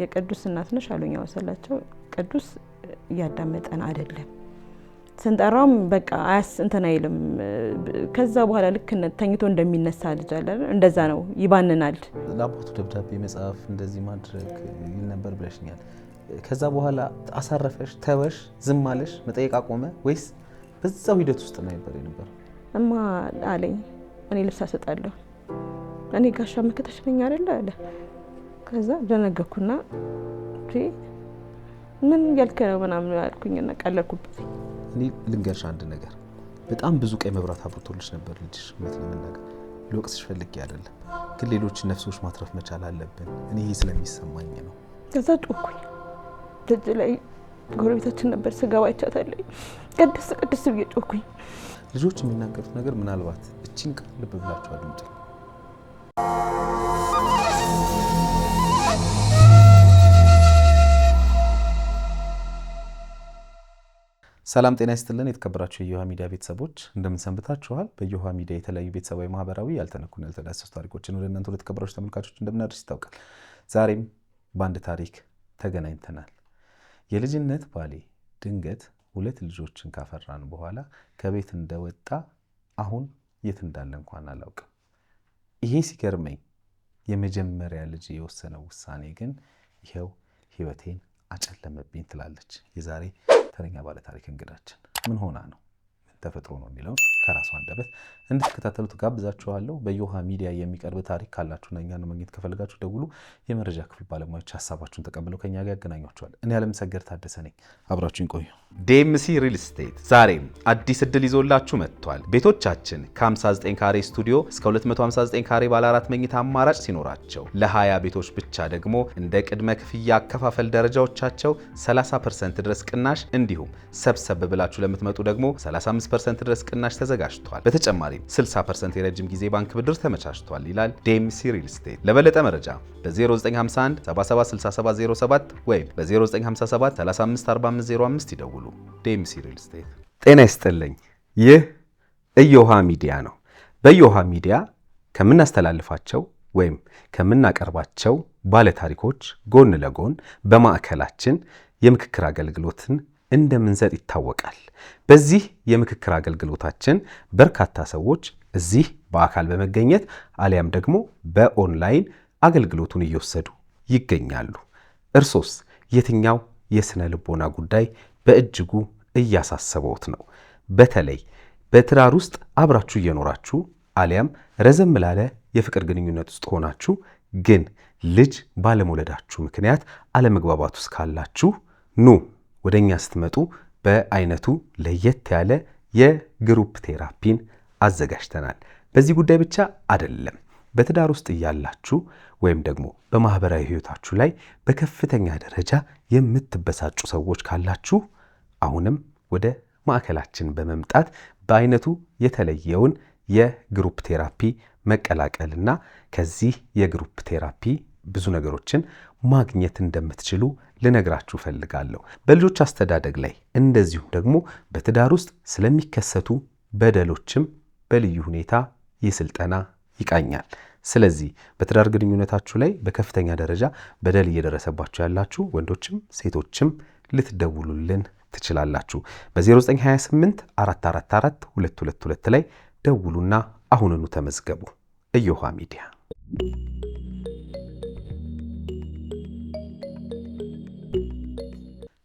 የቅዱስ እናት ነሽ አሉኝ ወሰላቸው ቅዱስ ያዳመጠን አይደለም ስንጠራም በቃ አያስ እንተና አይልም ከዛ በኋላ ልክ ተኝቶ እንደሚነሳ ልጅ አለ እንደዛ ነው ይባንናል ለአባቱ ደብዳቤ መጻፍ እንደዚህ ማድረግ ይል ነበር ብለሽኛል ከዛ በኋላ አሳረፈሽ ተወሽ ዝም አለሽ መጠየቅ አቆመ ወይስ በዛው ሂደት ውስጥ ነበር እማ አለኝ እኔ ልብስ አሰጣለሁ እኔ ጋሻ መከተሽ ነኝ አይደል አለ ከዛ ደነገኩና ምን ያልከረው ምናምን ያልኩኝና ቀለልኩበት እኔ ልንገርሽ አንድ ነገር በጣም ብዙ ቀይ መብራት አብርቶልሽ ነበር ልጅሽ ማለት ነገር ለወቅስሽ ፈልጌ አይደለም ግን ሌሎች ነፍሶች ማትረፍ መቻል አለብን እኔ ይሄ ስለሚሰማኝ ነው ከዛ ጮኩኝ ደጅ ላይ ጎረቤታችን ነበር ስጋባ አይቻታለኝ ቅድስ ብዬ ጮኩኝ ልጆች የሚናገሩት ነገር ምናልባት እቺን ቃል ልብ ብላችሁ አድምጡ ሰላም ጤና ይስጥልን የተከበራችሁ የዮሃ ሚዲያ ቤተሰቦች እንደምን ሰንብታችኋል በዮሃ ሚዲያ የተለያዩ ቤተሰባዊ ማህበራዊ ያልተነኩና ያልተዳሰሱ ታሪኮችን ወደ እናንተ ለተከበራችሁ ተመልካቾች እንደምናደርስ ይታወቃል ዛሬም በአንድ ታሪክ ተገናኝተናል የልጅነት ባሌ ድንገት ሁለት ልጆችን ካፈራን በኋላ ከቤት እንደወጣ አሁን የት እንዳለ እንኳን አላውቅም ይሄ ሲገርመኝ የመጀመሪያ ልጅ የወሰነው ውሳኔ ግን ይሄው ህይወቴን አጨለመብኝ ትላለች የዛሬ ተረኛ ባለ ታሪክ እንግዳችን ምን ሆና ነው ተፈጥሮ ነው የሚለው ከራሷ አንደበት እንድትከታተሉት ጋብዛችኋለሁ በዮሃ ሚዲያ የሚቀርብ ታሪክ ካላችሁና እኛን ማግኘት ከፈልጋችሁ ደውሉ የመረጃ ክፍል ባለሙያዎች ሐሳባችሁን ተቀብለው ከኛ ጋር ያገናኟችኋል እኔ አለምሰገድ ታደሰ ነኝ አብራችሁን ቆዩ ዴምሲ ሪል ስቴት ዛሬም አዲስ እድል ይዞላችሁ መጥቷል ቤቶቻችን ከ59 ካሬ ስቱዲዮ እስከ 259 ካሬ ባለ 4 መኝታ አማራጭ ሲኖራቸው ለ20 ቤቶች ብቻ ደግሞ እንደ ቅድመ ክፍያ አከፋፈል ደረጃዎቻቸው 30% ድረስ ቅናሽ እንዲሁም ሰብሰብ ብላችሁ ለምትመጡ ደግሞ 35% ድረስ ቅናሽ ተዘጋጅቷል በተጨማሪም 60% የረጅም ጊዜ ባንክ ብድር ተመቻችቷል ይላል ዴምሲ ሪል ስቴት ለበለጠ መረጃ በ0951 776707 ወይም በ0957 354505 ይደውሉ ዴምሲ ሪል ስቴት ጤና ይስጥልኝ ይህ እዮሃ ሚዲያ ነው በዮሃ ሚዲያ ከምናስተላልፋቸው ወይም ከምናቀርባቸው ባለ ታሪኮች ጎን ለጎን በማዕከላችን የምክክር አገልግሎትን እንደምንሰጥ ይታወቃል በዚህ የምክክር አገልግሎታችን በርካታ ሰዎች እዚህ በአካል በመገኘት አሊያም ደግሞ በኦንላይን አገልግሎቱን እየወሰዱ ይገኛሉ እርሶስ የትኛው የስነ ልቦና ጉዳይ በእጅጉ እያሳሰበውት ነው በተለይ በትዳር ውስጥ አብራችሁ እየኖራችሁ አሊያም ረዘም ላለ የፍቅር ግንኙነት ውስጥ ሆናችሁ ግን ልጅ ባለመውለዳችሁ ምክንያት አለመግባባት ውስጥ ካላችሁ ኑ ወደኛ ስትመጡ በአይነቱ ለየት ያለ የግሩፕ ቴራፒን አዘጋጅተናል በዚህ ጉዳይ ብቻ አይደለም በትዳር ውስጥ ያላችሁ ወይም ደግሞ በማህበራዊ ህይወታችሁ ላይ በከፍተኛ ደረጃ የምትበሳጩ ሰዎች ካላችሁ አሁንም ወደ ማዕከላችን በመምጣት በአይነቱ የተለየውን የግሩፕ ቴራፒ መቀላቀልና ከዚህ የግሩፕ ቴራፒ ብዙ ነገሮችን ማግኘት እንደምትችሉ ልነግራችሁ ፈልጋለሁ በልጆች አስተዳደግ ላይ እንደዚሁ ደግሞ በትዳር ውስጥ ስለሚከሰቱ በደሎችም በልዩ ሁኔታ የስልጠና ይቃኛል ስለዚህ በትዳር ግንኙነታችሁ ላይ በከፍተኛ ደረጃ በደል እየደረሰባችሁ ያላችሁ ወንዶችም ሴቶችም ልትደውሉልን ትችላላችሁ በ0928 444 222 ላይ ደውሉና አሁንኑ ተመዝገቡ እዮሃ ሚዲያ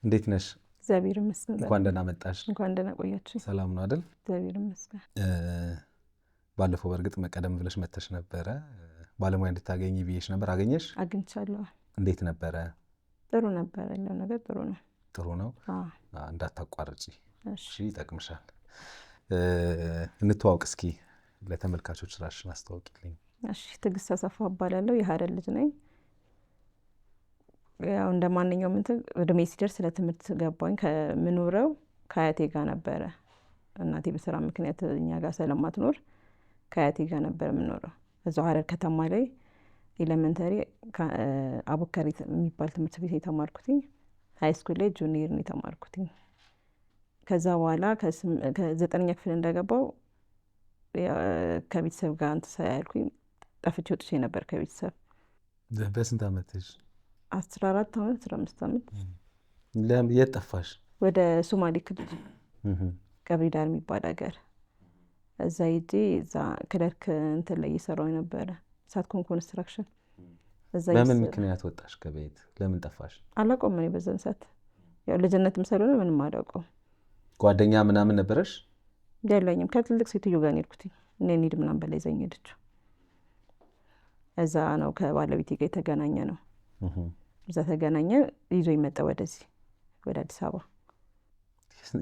እንዴት ነሽ እግዚአብሔር ይመስገን እንኳን ደህና መጣሽ እንኳን ደህና ቆያችሁ ሰላም ነው አይደል እግዚአብሔር ይመስገን ባለፈው በርግጥ መቀደም ብለሽ መተሽ ነበር ባለሙያ እንድታገኝ ብዬሽ ነበር አገኘሽ አግኝቻለሁ እንዴት ነበር ጥሩ ነበር ያለው ነገር ጥሩ ነው እንዳታቋርጪ እሺ ይጠቅምሻል እንተዋወቅ እስኪ ለተመልካቾች ራስሽን አስተዋውቂልኝ እሺ ትግስት አሰፋ እባላለሁ የሀረር ልጅ ነኝ ያው እንደማንኛውም እድሜ ሲደርስ ለትምህርት ገባኝ ከምኖረው ከአያቴ ጋር ነበር እናቴ በስራ ምክንያት እኛ ጋር ስለማትኖር ከአያቴ ጋር ነበር የምኖረው እዛው ሀረር ከተማ ላይ ኤሌመንተሪ አቡከሪ የሚባል ትምህርት ቤት የተማርኩት ሃይ ስኩል ላይ ጁኒየር ነው የተማርኩት ከዛ በኋላ ከ9ኛ ክፍል እንደገባው ከቤተሰብ ጋር አንተ ሳይልኩኝ ጠፍቼ ወጥቼ ነበር ከቤተሰብ በስንት አመትሽ 14 ዓመት 15 ዓመት። የት ጠፋሽ? ወደ ሶማሌ ክልል ቀብሪ ዳር የሚባል ሀገር እዛ ሂጄ እዛ ክለርክ እንትን ላይ እየሰራሁ ነበረ፣ ሳትኮም ኮንስትራክሽን። በምን ምክንያት ወጣሽ ከቤት? ለምን ጠፋሽ? አላውቀውም እኔ በዛን ሰዓት ያው ልጅነትም ስለሆነ ምንም አላውቀውም። ጓደኛ ምናምን ነበረሽ? የለኝም። ከትልቅ ሴትዮ ጋር ነው የሄድኩት። እኔ እንሂድ ምናምን በላይ ይዛኝ ሄደችው። እዛ ነው ከባለቤቴ ጋር የተገናኘ ነው። እዛ ተገናኘ፣ ይዞኝ መጣ ወደዚህ ወደ አዲስ አበባ።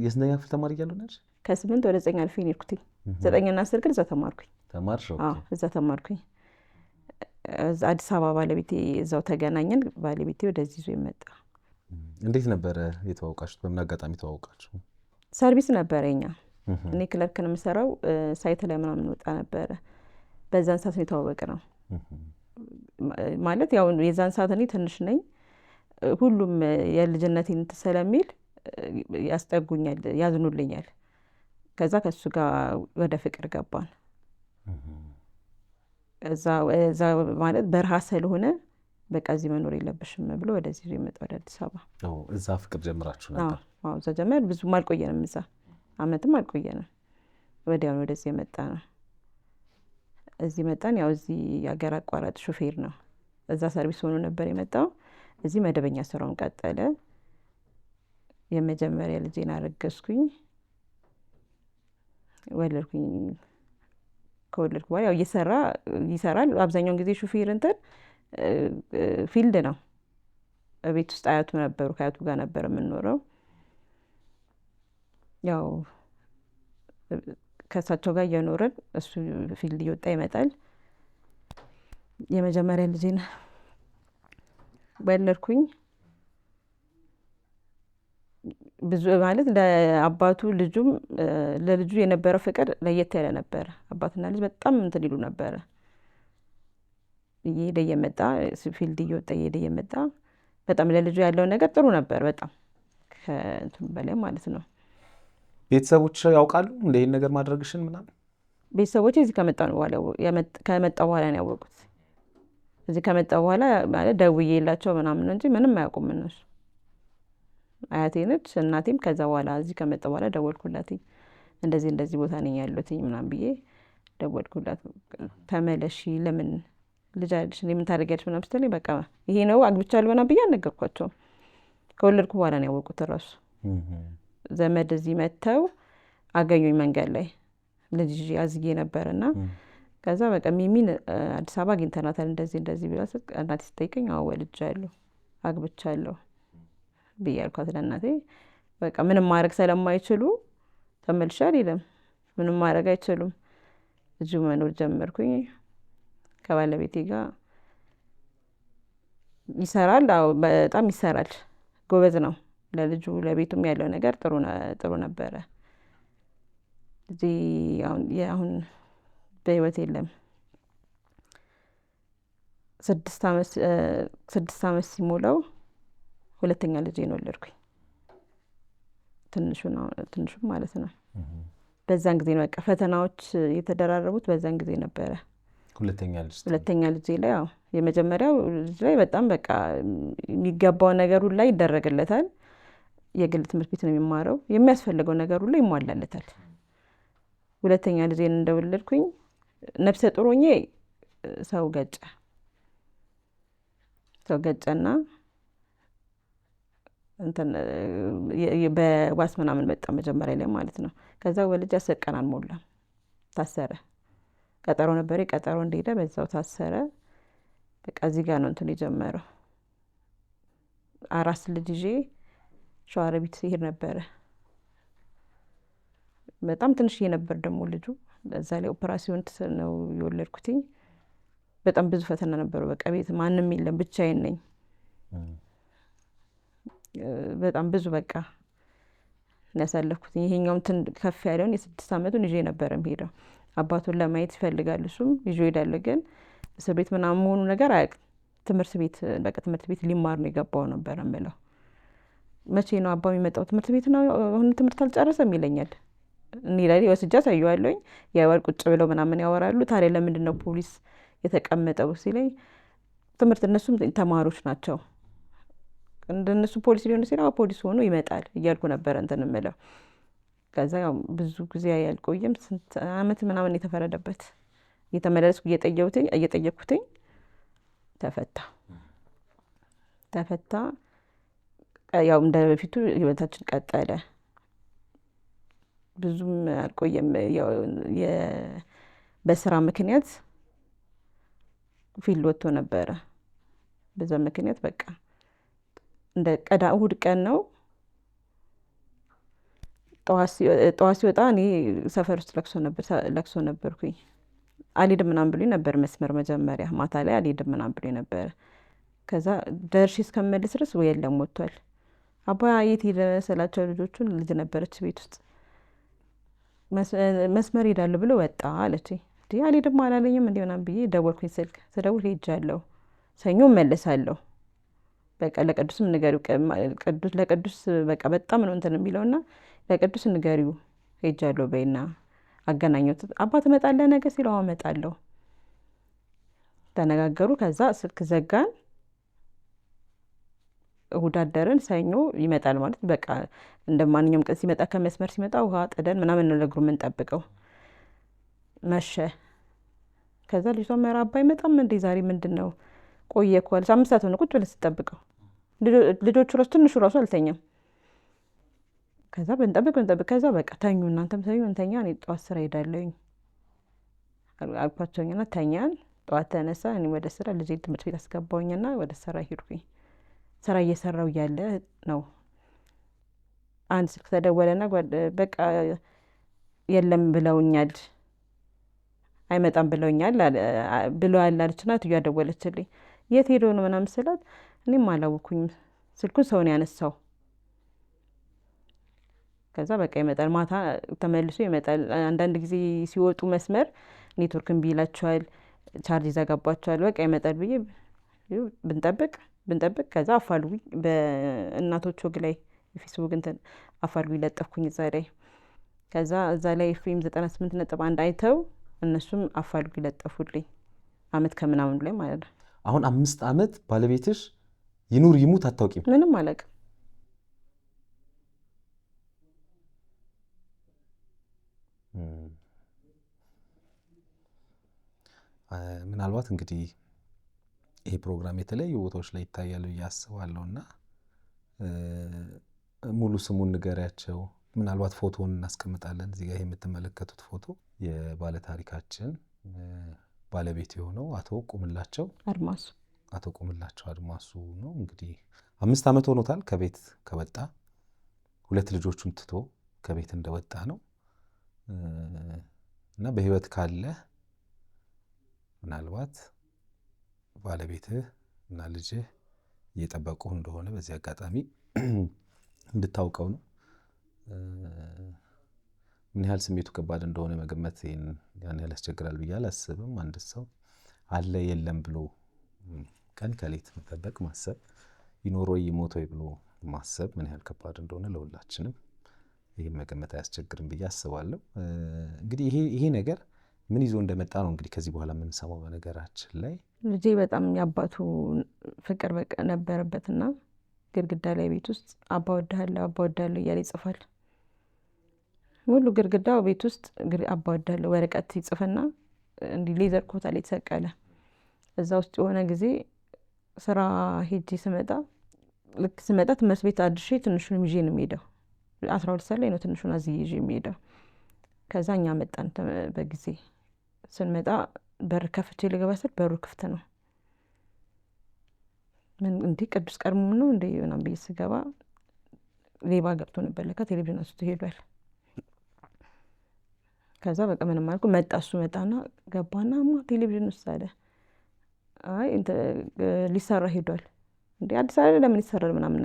የስንተኛ ክፍል ተማሪ እያለሁ ነች? ከ8 ወደ 9 አልፌ ነው የሄድኩት። 9ና 10 ግን እዛ ተማርኩኝ። ተማርሽ? እዛ ተማርኩኝ። አዲስ አበባ ባለቤቴ እዛው ተገናኘን። ባለቤቴ ወደዚህ ይዞኝ መጣ። እንዴት ነበረ የተዋወቃችሁት? በምን አጋጣሚ ተዋወቃችሁ? ሰርቪስ ነበረ እኛ። እኔ ክለርክ ነው የምሰራው፣ ሳይት ላይ ምናምን ወጣ ነበረ። በዛን ሰዓት ነው የተዋወቅነው። ማለት ያው የዛን ሰዓት እኔ ትንሽ ነኝ፣ ሁሉም የልጅነቴን እንትን ስለሚል ያስጠጉኛል፣ ያዝኑልኛል። ከዛ ከሱ ጋር ወደ ፍቅር ገባን። እዛ ማለት በረሃ ስለሆነ በቃ እዚህ መኖር የለብሽም ብሎ ወደዚህ ይዞ የመጣ ወደ አዲስ አበባ። እዛ ፍቅር ጀምራችሁ ነበር? አዎ እዛ ጀመር። ብዙም አልቆየንም፣ እዛ አመትም አልቆየንም። ወዲያውኑ ወደዚህ የመጣ ነው። እዚህ መጣን። ያው እዚህ የሀገር አቋራጭ ሹፌር ነው። እዛ ሰርቪስ ሆኖ ነበር የመጣው። እዚህ መደበኛ ስራውን ቀጠለ። የመጀመሪያ ልጄን አረገዝኩኝ፣ ወለድኩኝ። ከወለድኩ በኋላ ያው ይሰራል። አብዛኛውን ጊዜ ሹፌር እንትን ፊልድ ነው። ቤት ውስጥ አያቱ ነበሩ፣ ከአያቱ ጋር ነበር የምንኖረው። ያው ከእሳቸው ጋር እየኖረን እሱ ፊልድ እየወጣ ይመጣል። የመጀመሪያ ልጄን ወለድኩኝ። ብዙ ማለት ለአባቱ ልጁም ለልጁ የነበረው ፍቅር ለየት ያለ ነበረ። አባትና ልጅ በጣም እንትን ይሉ ነበረ። እየሄደ እየመጣ ፊልድ እየወጣ እየሄደ እየመጣ በጣም ለልጁ ያለው ነገር ጥሩ ነበር፣ በጣም ከእንትን በላይ ማለት ነው። ቤተሰቦች ያውቃሉ እንደ ይህን ነገር ማድረግሽን ምናምን? ቤተሰቦች እዚህ ከመጣሁ በኋላ ነው ያወቁት። እዚህ ከመጣሁ በኋላ ማለት ደውዬላቸው ምናምን እንጂ ምንም አያውቁም እነሱ። አያቴ ነች እናቴም። ከዛ በኋላ እዚህ ከመጣሁ በኋላ ደወልኩላት፣ እንደዚህ ቦታ ነኝ ያለሁት ምናምን ብዬ ደወልኩላት። ተመለሺ፣ ለምን ልጅ አለሽ ምን ታደርጊያለሽ ምናምን ስትለኝ በቃ ይሄ ነው አግብቻለሁ ምናምን ብዬ አልነገርኳቸውም። ከወለድኩ በኋላ ነው ያወቁት እራሱ። ዘመድ እዚህ መጥተው አገኙኝ መንገድ ላይ ልጅ አዝጌ ነበርና ከዛ በቃ ሚሚን አዲስ አበባ አግኝተናታል እንደዚህ ብላ እናቴ ስጠይቀኝ አዎ ወልጃለሁ አግብቻለሁ ብዬ አልኳት ለእናቴ። በቃ ምንም ማድረግ ስለማይችሉ ተመልሼ አልሄድም፣ ምንም ማድረግ አይችሉም። እዚሁ መኖር ጀመርኩኝ። ከባለቤቴ ጋር ይሰራል። አዎ በጣም ይሰራል፣ ጎበዝ ነው። ለልጁ ለቤቱም ያለው ነገር ጥሩ ነበረ። እዚህ አሁን በህይወት የለም። 6 ዓመት ሲሞላው ሁለተኛ ልጄን ወለድኩኝ። ትንሹም ማለት ነው። በዛን ጊዜ ነው በቃ ፈተናዎች የተደራረቡት፣ በዛን ጊዜ ነበረ። ሁለተኛ ልጄ ላይ ያው የመጀመሪያው ልጅ ላይ በጣም በቃ የሚገባው ነገር ሁሉ ላይ ይደረግለታል። የግል ትምህርት ቤት ነው የሚማረው፣ የሚያስፈልገው ነገር ሁሉ ይሟላለታል። ሁለተኛ ልጄን እንደወለድኩኝ ነፍሰ ጡር ሆኜ ሰው ገጨና እንትን በዋስ ምናምን መጣ መጀመሪያ ላይ ማለት ነው። ከዛ ወልጄ 10 ቀን አልሞላም ታሰረ። ቀጠሮ ነበር፣ ቀጠሮ እንደሄደ በዛው ታሰረ። በቃ እዚህ ጋር ነው እንትን የጀመረው። አራስ ልጅ ይዤ ሸዋሮቢት ሲሄድ ነበረ። በጣም ትንሽዬ ነበር ደግሞ ልጁ። በዛ ላይ ኦፕራሲዮን ነው የወለድኩትኝ። በጣም ብዙ ፈተና ነበረው። በቃ ቤት ማንም የለም፣ ብቻዬን ነኝ። በጣም ብዙ በቃ ያሳለፍኩት። ይሄኛውም ከፍ ያለውን የ6 ዓመቱን ይዤ ነበረ የምሄደው። አባቱን ለማየት ይፈልጋል፣ እሱም ይዞ ሄዳለሁ። ግን እስር ቤት ምናምን መሆኑ ነገር አያውቅም። ትምህርት ቤት ሊማር ነው የገባው ነበር የምለው። መቼ ነው አባ የሚመጣው? ትምህርት ቤት ነው አሁን፣ ትምህርት አልጨረሰም ይለኛል። እኔ ላይ ወስጃ ታየዋለኝ። የወር ቁጭ ብለው ምናምን ያወራሉ። ታዲያ ለምንድን ነው ፖሊስ የተቀመጠው ሲለኝ፣ ትምህርት እነሱም ተማሪዎች ናቸው እንደነሱ ፖሊስ ሊሆን ሲል ፖሊስ ሆኖ ይመጣል እያልኩ ነበር እንትን የምለው። ከዛ ያው ብዙ ጊዜ አልቆየም፣ ስንት አመት ምናምን የተፈረደበት እየተመላለስኩ እየጠየኩትኝ ተፈታ። ያው እንደ በፊቱ ህይወታችን ቀጠለ። ብዙም አልቆየም። ያው በስራ ምክንያት ፊልድ ወጥቶ ነበረ። በዛ ምክንያት በቃ እንደ እሑድ ቀን ነው ጠዋት ሲወጣ እኔ ሰፈር ውስጥ ለቅሶ ነበርኩኝ። አልሄድም ምናምን ብሎኝ ነበር መስመር መጀመሪያ ማታ ላይ አልሄድም ምናምን ብሎኝ ነበረ። ከዛ ደርሼ እስከምመለስ ድረስ ወይ የለም ወጥቷል። አባ የት ሄደ ስላቸው ልጆቹን ልጅ ነበረች ቤት ውስጥ መስመር ሄዳለሁ ብሎ ወጣ አለችኝ። አልሄድም አላለኝም እንዴ ምናምን ብዬ ደወልኩኝ። ስልክ ስደውል ሄጃለሁ፣ ሰኞ እመለሳለሁ፣ በቃ ለቅዱስም ንገሪው፣ ለቅዱስ በቃ በጣም ነው እንትን የሚለውና ለቅዱስ ንገሪው ሄጃለሁ በይና አገናኘሁት። አባ ትመጣለህ ነገ ሲለው አዎ እመጣለሁ ተነጋገሩ። ከዛ ስልክ ዘጋን። እሑድ አደርን። ሰኞ ይመጣል ማለት በቃ እንደ ማንኛውም ቀን ሲመጣ ከመስመር ሲመጣ ውሃ ጥደን ምናምን ነው ለእግሩ የምንጠብቀው። መሸ። ከዛ ልጅቷ ኧረ አባ አይመጣም እንዴ ዛሬ ምንድን ነው ቆየ እኮ አለች። 5 ሰዓት ሆነ ቁጭ ብለን ስንጠብቀው። ልጆቹ ራሱ ትንሹ ራሱ አልተኛም። ከዛ ብንጠብቅ ከዛ በቃ ተኙ፣ እናንተም ተኙ እንተኛ፣ እኔ ጠዋት ስራ ሄዳለሁኝ አልኳቸውኝና ተኛን። ጠዋት ተነሳ፣ እኔ ወደ ስራ ልጄ ትምህርት ቤት አስገባሁኝና ወደ ስራ ሄድኩኝ። ስራ እየሰራው እያለ ነው አንድ ስልክ ተደወለና በቃ የለም ብለውኛል፣ አይመጣም ብለውኛል ብለዋል አለችና እትዬዋ ደወለችልኝ። የት ሄዶ ነው ምናምን ስላት እኔም አላወኩኝም፣ ስልኩን ሰው ነው ያነሳው። ከዛ በቃ ይመጣል፣ ማታ ተመልሶ ይመጣል። አንዳንድ ጊዜ ሲወጡ መስመር ኔትወርክ እምቢ ይላቸዋል፣ ቻርጅ ይዘጋባቸዋል። በቃ ይመጣል ብዬ ብንጠብቅ ከዛ አፋልጉኝ በእናቶች ወግ ላይ የፌስቡክ እንትን አፋልጉኝ ለጠፍኩኝ እዛ ላይ። ከዛ እዛ ላይ ኤፍኤም 98.1 አይተው እነሱም አፋልጉኝ ለጠፉልኝ። አመት ከምናምን ላይ ማለት ነው። አሁን 5 አመት ባለቤትሽ ይኑር ይሙት አታውቂም? ምንም አላውቅም። ምናልባት እንግዲህ ይሄ ፕሮግራም የተለያዩ ቦታዎች ላይ ይታያል ብዬ አስባለሁ እና ሙሉ ስሙን ንገሪያቸው። ምናልባት ፎቶውን እናስቀምጣለን እዚህ ጋር የምትመለከቱት ፎቶ የባለታሪካችን ባለቤት የሆነው አቶ ቁምላቸው አድማሱ ነው። እንግዲህ 5 አመት ሆኖታል ከቤት ከወጣ። 2 ልጆቹን ትቶ ከቤት እንደወጣ ነው እና በህይወት ካለ ምናልባት ባለቤትህ እና ልጅህ እየጠበቁ እንደሆነ በዚህ አጋጣሚ እንድታውቀው ነው። ምን ያህል ስሜቱ ከባድ እንደሆነ መገመት ያን ያህል ያስቸግራል ብዬ አላስብም። አንድ ሰው አለ የለም ብሎ ቀን ከሌት መጠበቅ ማሰብ፣ ይኖር ወይ ይሞት ወይ ብሎ ማሰብ ምን ያህል ከባድ እንደሆነ ለሁላችንም ይህን መገመት አያስቸግርም ብዬ አስባለሁ። እንግዲህ ይሄ ነገር ምን ይዞ እንደመጣ ነው እንግዲህ ከዚህ በኋላ የምንሰማው። በነገራችን ላይ ልጄ በጣም የአባቱ ፍቅር በቃ ነበረበትና ግድግዳ ላይ ቤት ውስጥ አባ ወድሃለሁ እያለ ይጽፋል። ሙሉ ግድግዳው ቤት ውስጥ አባ ወድሃለሁ ወረቀት ይጽፍና እንዲህ ሌዘር ኮታ ላይ የተሰቀለ እዛ ውስጥ የሆነ ጊዜ ስራ ሄጄ ልክ ስመጣ ትምህርት ቤት አድርሼ ትንሹን ይዤ ነው የምሄደው። 12 ሰዓት ላይ ነው ትንሹን አዝዬ ይዤ የምሄደው። ከዛ እኛ መጣን። በጊዜ ስንመጣ በር ከፍቼ ልገባ ስል በሩ ክፍት ነው። ምን እንዴ ቅዱስ ቀድሞ ነው እንዴ ምናምን ብዬ ስገባ ሌባ ገብቶ ነበር። ለካ ቴሌቪዥን አንስቶ ሄዷል። ከዛ በቃ ምንም አልኩ። እሱ መጣና ገባና እማ ቴሌቪዥን ውስጥ አለ። አይ ሊሰራ ሄዷል። እንዴ አዲስ አበባ ለምን ይሰራል ምናምን።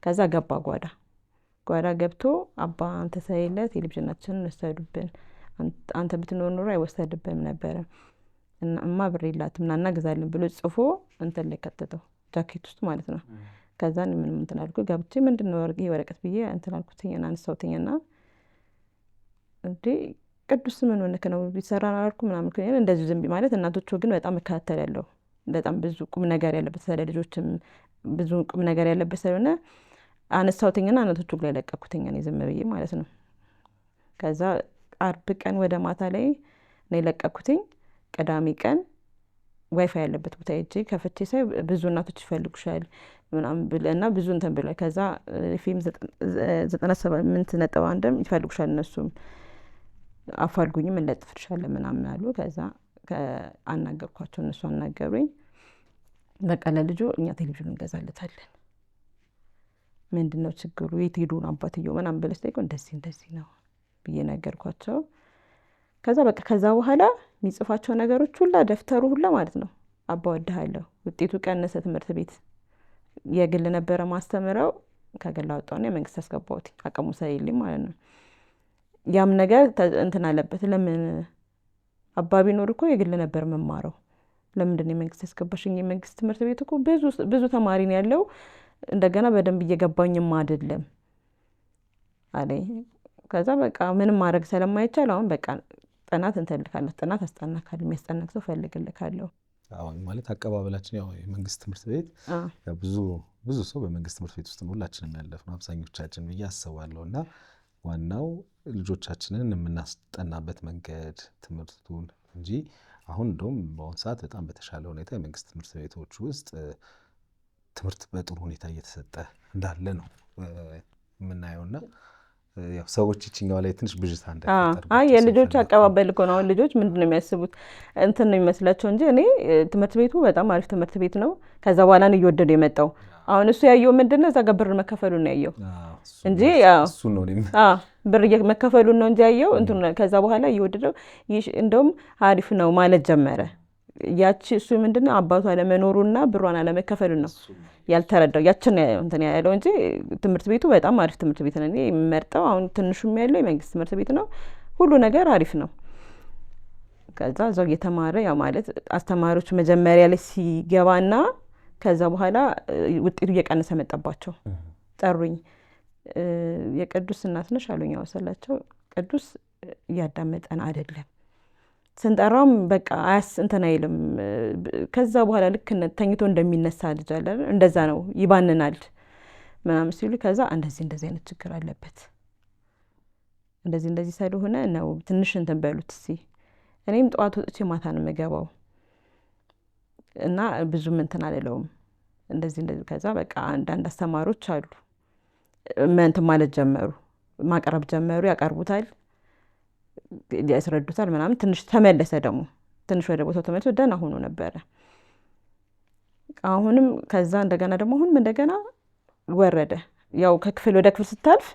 ከዛ ገባ ጓዳ ገብቶ አባ አንተ ሳይለ ቴሌቪዥናችንን ወሰዱብን፣ አንተ ብትኖር ኖሮ አይወሰድብንም ነበረ እና እማ ብር የላትም ና እናግዛለን ብሎ ጽፎ እንትን ላይ ከተተው ጃኬት ውስጥ ማለት ነው። ከዛ ምንም እንትን አልኩ። ገብቼ ምንድነው ይሄ ወረቀት ብዬ እንትን አልኩትኝና አነሳሁትኝና እንዴ ቅዱስ ምን ሆነክ ነው ቢሰራ አላልኩ ምናምን እንደዚህ ዝም ማለት እናቶቹ ግን በጣም እከታተላለሁ በጣም ብዙ ቁም ነገር ያለበት ስለ ልጆችም ብዙ ቁም ነገር ያለበት ስለሆነ አነሳሁትኝና እናቶቹ ላይ ለቀኩትኝ እኔ ዝም ብዬ ማለት ነው። ከዛ አርብ ቀን ወደ ማታ ላይ ነው የለቀኩትኝ። ቅዳሜ ቀን ዋይፋይ ያለበት ቦታ ሄጄ ከፍቼ ሳይ ብዙ እናቶች ይፈልጉሻል ምናምን እና ብዙ እንትን ብሏል። ከዛ ፊልም 98.1 ይፈልጉሻል እነሱም አፋልጉኝም እንለጥፍልሻለን ምናምን አሉ። ከዛ አናገርኳቸው፣ እነሱ አናገሩኝ። በቃ ለልጁ እኛ ቴሌቪዥን እንገዛለታለን፣ ምንድነው ችግሩ የት ሄዱ ነው አባትየው ምናምን ብለሽ ጠይቆ እንደዚህ ነው ብዬ ነገርኳቸው። ከዛ በቃ ከዛ በኋላ የሚጽፋቸው ነገሮች ሁላ ደፍተሩ ሁላ ማለት ነው አባ ወድሃለሁ፣ ውጤቱ ቀነሰ፣ ትምህርት ቤት የግል ነበረ ማስተምረው ከግል አወጣውና የመንግስት አስገባሁት አቅሙ ስለሌለኝ ማለት ነው። ያም ነገር እንትን አለበት። ለምን አባ ቢኖር እኮ የግል ነበር መማረው፣ ለምንድን ነው የመንግስት ያስገባሽኝ? የመንግስት ትምህርት ቤት እኮ ብዙ ተማሪ ነው ያለው፣ እንደገና በደንብ እየገባኝም አይደለም አለኝ። ከዛ በቃ ምንም ማድረግ ስለማይቻል አሁን በቃ ጥናት እንተልካለሁ፣ ጥናት አስጠናካለሁ፣ የሚያስጠናክ ሰው ፈልግልካለሁ። አሁን ማለት አቀባበላችን ያው የመንግስት ትምህርት ቤት ብዙ ሰው በመንግስት ትምህርት ቤት ውስጥ ነው ሁላችንም ያለፍነው አብዛኞቻችን ብዬ አስባለሁ። እና ዋናው ልጆቻችንን የምናስጠናበት መንገድ ትምህርቱን እንጂ አሁን እንደውም በአሁኑ ሰዓት በጣም በተሻለ ሁኔታ የመንግስት ትምህርት ቤቶች ውስጥ ትምህርት በጥሩ ሁኔታ እየተሰጠ እንዳለ ነው የምናየውና ያው ሰዎች ይችኛው ላይ ትንሽ ብዥታ እንዳይፈጠር የልጆች አቀባበል እኮ ነው። አሁን ልጆች ምንድን ነው የሚያስቡት እንትን ነው የሚመስላቸው እንጂ እኔ ትምህርት ቤቱ በጣም አሪፍ ትምህርት ቤት ነው። ከዛ በኋላ ነው እየወደዱ የመጣው። አሁን እሱ ያየው ምንድነው እዛ ጋር ብር መከፈሉን ነው ያየው እንጂ ብር መከፈሉን ነው እንጂ ያየው እንትን። ከዛ በኋላ እየወደደው እንደውም አሪፍ ነው ማለት ጀመረ። ያቺ እሱ ምንድነው አባቱ አለመኖሩና ብሯን አለመከፈሉ ነው ያልተረዳው። ያችን እንትን ያለው እንጂ ትምህርት ቤቱ በጣም አሪፍ ትምህርት ቤት ነው። እኔ የምመርጠው አሁን ትንሹም ያለው የመንግስት ትምህርት ቤት ነው። ሁሉ ነገር አሪፍ ነው። ከዛ እዛው እየተማረ ያው ማለት አስተማሪዎች መጀመሪያ ላይ ሲገባና ከዛ በኋላ ውጤቱ እየቀነሰ መጣባቸው። ጠሩኝ። የቅዱስ እናት ነሽ አሉኝ። ያወሰላቸው ቅዱስ እያዳመጠን አይደለም፣ ስንጠራውም በቃ እንትን አይልም። ከዛ በኋላ ልክ ተኝቶ እንደሚነሳ ልጅ አለ እንደዛ ነው፣ ይባንናል ምናምን ሲሉ ከዛ እንደዚህ አይነት ችግር አለበት እንደዚህ ስለሆነ ነው ትንሽ እንትን በሉት እስኪ። እኔም ጠዋት ወጥቼ ማታ ነው የምገባው እና ብዙም እንትን አልለውም እንደዚህ። ከዛ በቃ አንዳንድ አስተማሪዎች አሉ እንትን ማለት ጀመሩ፣ ማቅረብ ጀመሩ፣ ያቀርቡታል፣ ያስረዱታል ምናምን። ትንሽ ተመለሰ ደግሞ ትንሽ ወደ ቦታው ተመልሶ ደህና ሆኖ ነበረ። አሁንም ከዛ እንደገና ደግሞ አሁንም እንደገና ወረደ። ያው ከክፍል ወደ ክፍል ስታልፍ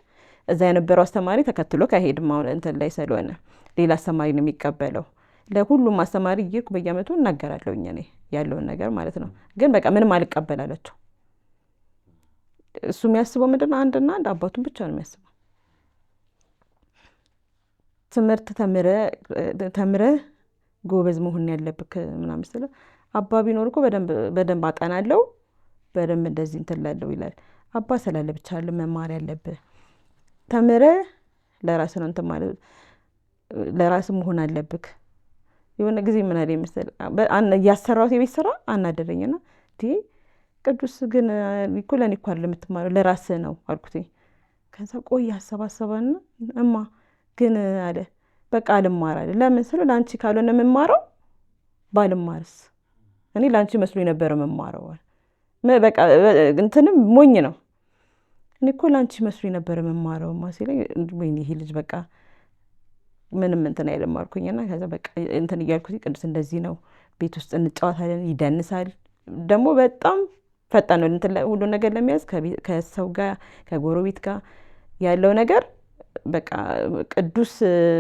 እዛ የነበረው አስተማሪ ተከትሎ ከሄድም አሁን እንትን ላይ ስለሆነ ሌላ አስተማሪ ነው የሚቀበለው። ለሁሉም አስተማሪ እየሄድኩ በየዓመቱ እናገራለሁኝ እኔ ያለውን ነገር ማለት ነው። ግን በቃ ምንም አልቀበላለቸው። እሱ የሚያስበው ምንድን ነው አንድና አንድ አባቱን ብቻ ነው የሚያስበው። ትምህርት ተምረህ ጎበዝ መሆን ያለብህ ምናምን ስለው አባ ቢኖር እኮ በደንብ አጠናለሁ በደንብ እንደዚህ እንትን እላለሁ ይላል። አባ ስላለ ብቻ አይደለም መማር ያለብህ፣ ተምረህ ለራስህ ነው እንትን ማለት ለራስህ መሆን አለብህ። የሆነ ጊዜ ምን አለኝ መሰለህ እያሰራሁት የቤት ስራ አናደረኝና ቅዱስ ግን እኮ ለእኔ እኮ አይደለም የምትማረው ለራስህ ነው አልኩትኝ። ከዛ ቆይ አሰባሰባና እማ ግን አለ በቃ አልማር አለ። ለምን ስለው ለአንቺ ካልሆነ የምማረው ባልማርስ? እኔ ለአንቺ መስሎኝ ነበር የምማረው። በቃ እንትንም ሞኝ ነው። እኔ እኮ ለአንቺ መስሎኝ ነበር የምማረው ሲለኝ ወይኔ ይሄ ልጅ በቃ ምንም እንትን አይልም አልኩኝና ከዛ በቃ እንትን እያልኩት ቅዱስ እንደዚህ ነው፣ ቤት ውስጥ እንጫወታለን፣ ይደንሳል። ደግሞ በጣም ፈጣን ነው እንትን ሁሉ ነገር ለመያዝ ከሰው ጋር ከጎረቤት ጋር ያለው ነገር በቃ ቅዱስ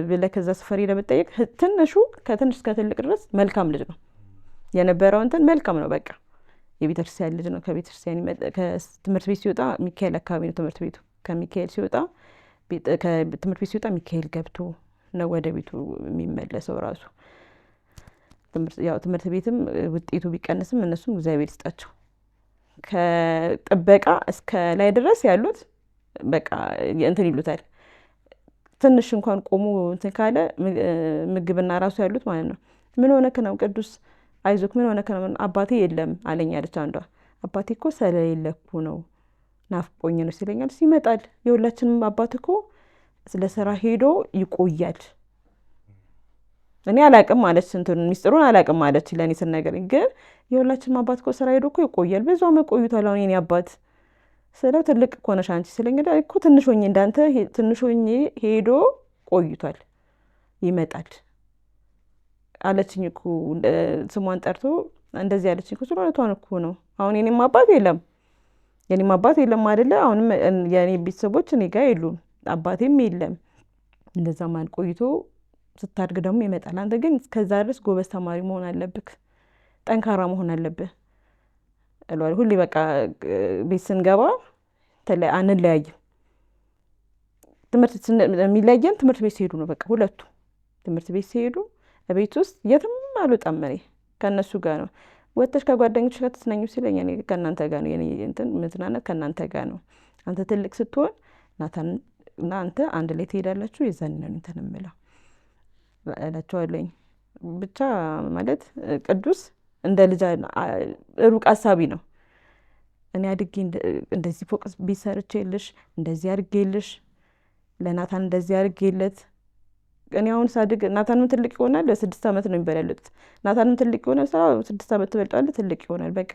ብለህ ከዛ ሰፈር ለመጠየቅ ከትንሽ እስከ ትልቅ ድረስ መልካም ልጅ ነው የነበረው። እንትን መልካም ነው በቃ የቤተክርስቲያን ልጅ ነው። ከትምህርት ቤት ሲወጣ ሚካኤል አካባቢ ነው ትምህርት ቤቱ። ከሚካኤል ሲወጣ ከትምህርት ቤት ሲወጣ ሚካኤል ገብቶ ነው ወደ ቤቱ የሚመለሰው ራሱ። ትምህርት ቤትም ውጤቱ ቢቀንስም እነሱም እግዚአብሔር ይስጣቸው ከጥበቃ እስከ ላይ ድረስ ያሉት በቃ እንትን ይሉታል። ትንሽ እንኳን ቆሙ እንትን ካለ ምግብና ራሱ ያሉት ማለት ነው ምን ሆነክ ነው ቅዱስ አይዞክ ምን ሆነ ከምን አባቴ የለም አለኝ አለች አንዷ። አባቴ እኮ ስለሌለ እኮ ነው ናፍቆኝ ነው ሲለኛል። ይመጣል የሁላችንም አባት እኮ ስለ ስራ ሄዶ ይቆያል። እኔ አላቅም አለች እንትን ሚስጥሩን አላቅም አለች ለእኔ ስነገረኝ። ግን የሁላችንም አባት እኮ ስራ ሄዶ እኮ ይቆያል። ብዙ ዓመት ቆይቷል አሁን የኔ አባት ስለው ትልቅ እኮ ነሽ አንቺ ስለኝ እኮ ትንሽ ሆኜ እንዳንተ ትንሽ ሆኜ ሄዶ ቆይቷል ይመጣል አለችኝ እኮ ስሟን ጠርቶ እንደዚህ አለችኝ እኮ። ስለሆነቷን እኮ ነው አሁን የኔም አባት የለም አይደለ? አሁንም የኔ ቤተሰቦች እኔ ጋር የሉም አባቴም የለም። እንደዛ ማን ቆይቶ ስታድግ ደግሞ ይመጣል። አንተ ግን እስከዛ ድረስ ጎበዝ ተማሪ መሆን አለብህ፣ ጠንካራ መሆን አለብህ እለዋለሁ ሁሌ። በቃ ቤት ስንገባ አንለያይም። ትምህርት የሚለየን ትምህርት ቤት ሲሄዱ ነው። በቃ ሁለቱ ትምህርት ቤት ሲሄዱ ቤት ውስጥ የትም አልወጣም እኔ ከእነሱ ጋር ነው። ወጥተሽ ከጓደኞች ጋር ትዝናኙ ሲለኝ እኔ ከእናንተ ጋር ነው የኔ እንትን መዝናናት ከእናንተ ጋር ነው። አንተ ትልቅ ስትሆን ናታን እና አንተ አንድ ላይ ትሄዳላችሁ የዛን ነው እንትን እምለው እላቸዋለሁኝ። ብቻ ማለት ቅዱስ እንደ ልጅ ሩቅ አሳቢ ነው። እኔ አድጌ እንደዚህ ፎቅ ቤት ሰርቼልሽ እንደዚህ አድርጌልሽ ለናታን እንደዚህ አድርጌለት እኔ አሁን ሳድግ ናታንም ትልቅ ይሆናል። ለ6 ዓመት ነው የሚበላለጡት። ናታንም ትልቅ ይሆናል 6 ዓመት ትበልጣለህ ትልቅ ይሆናል። በቃ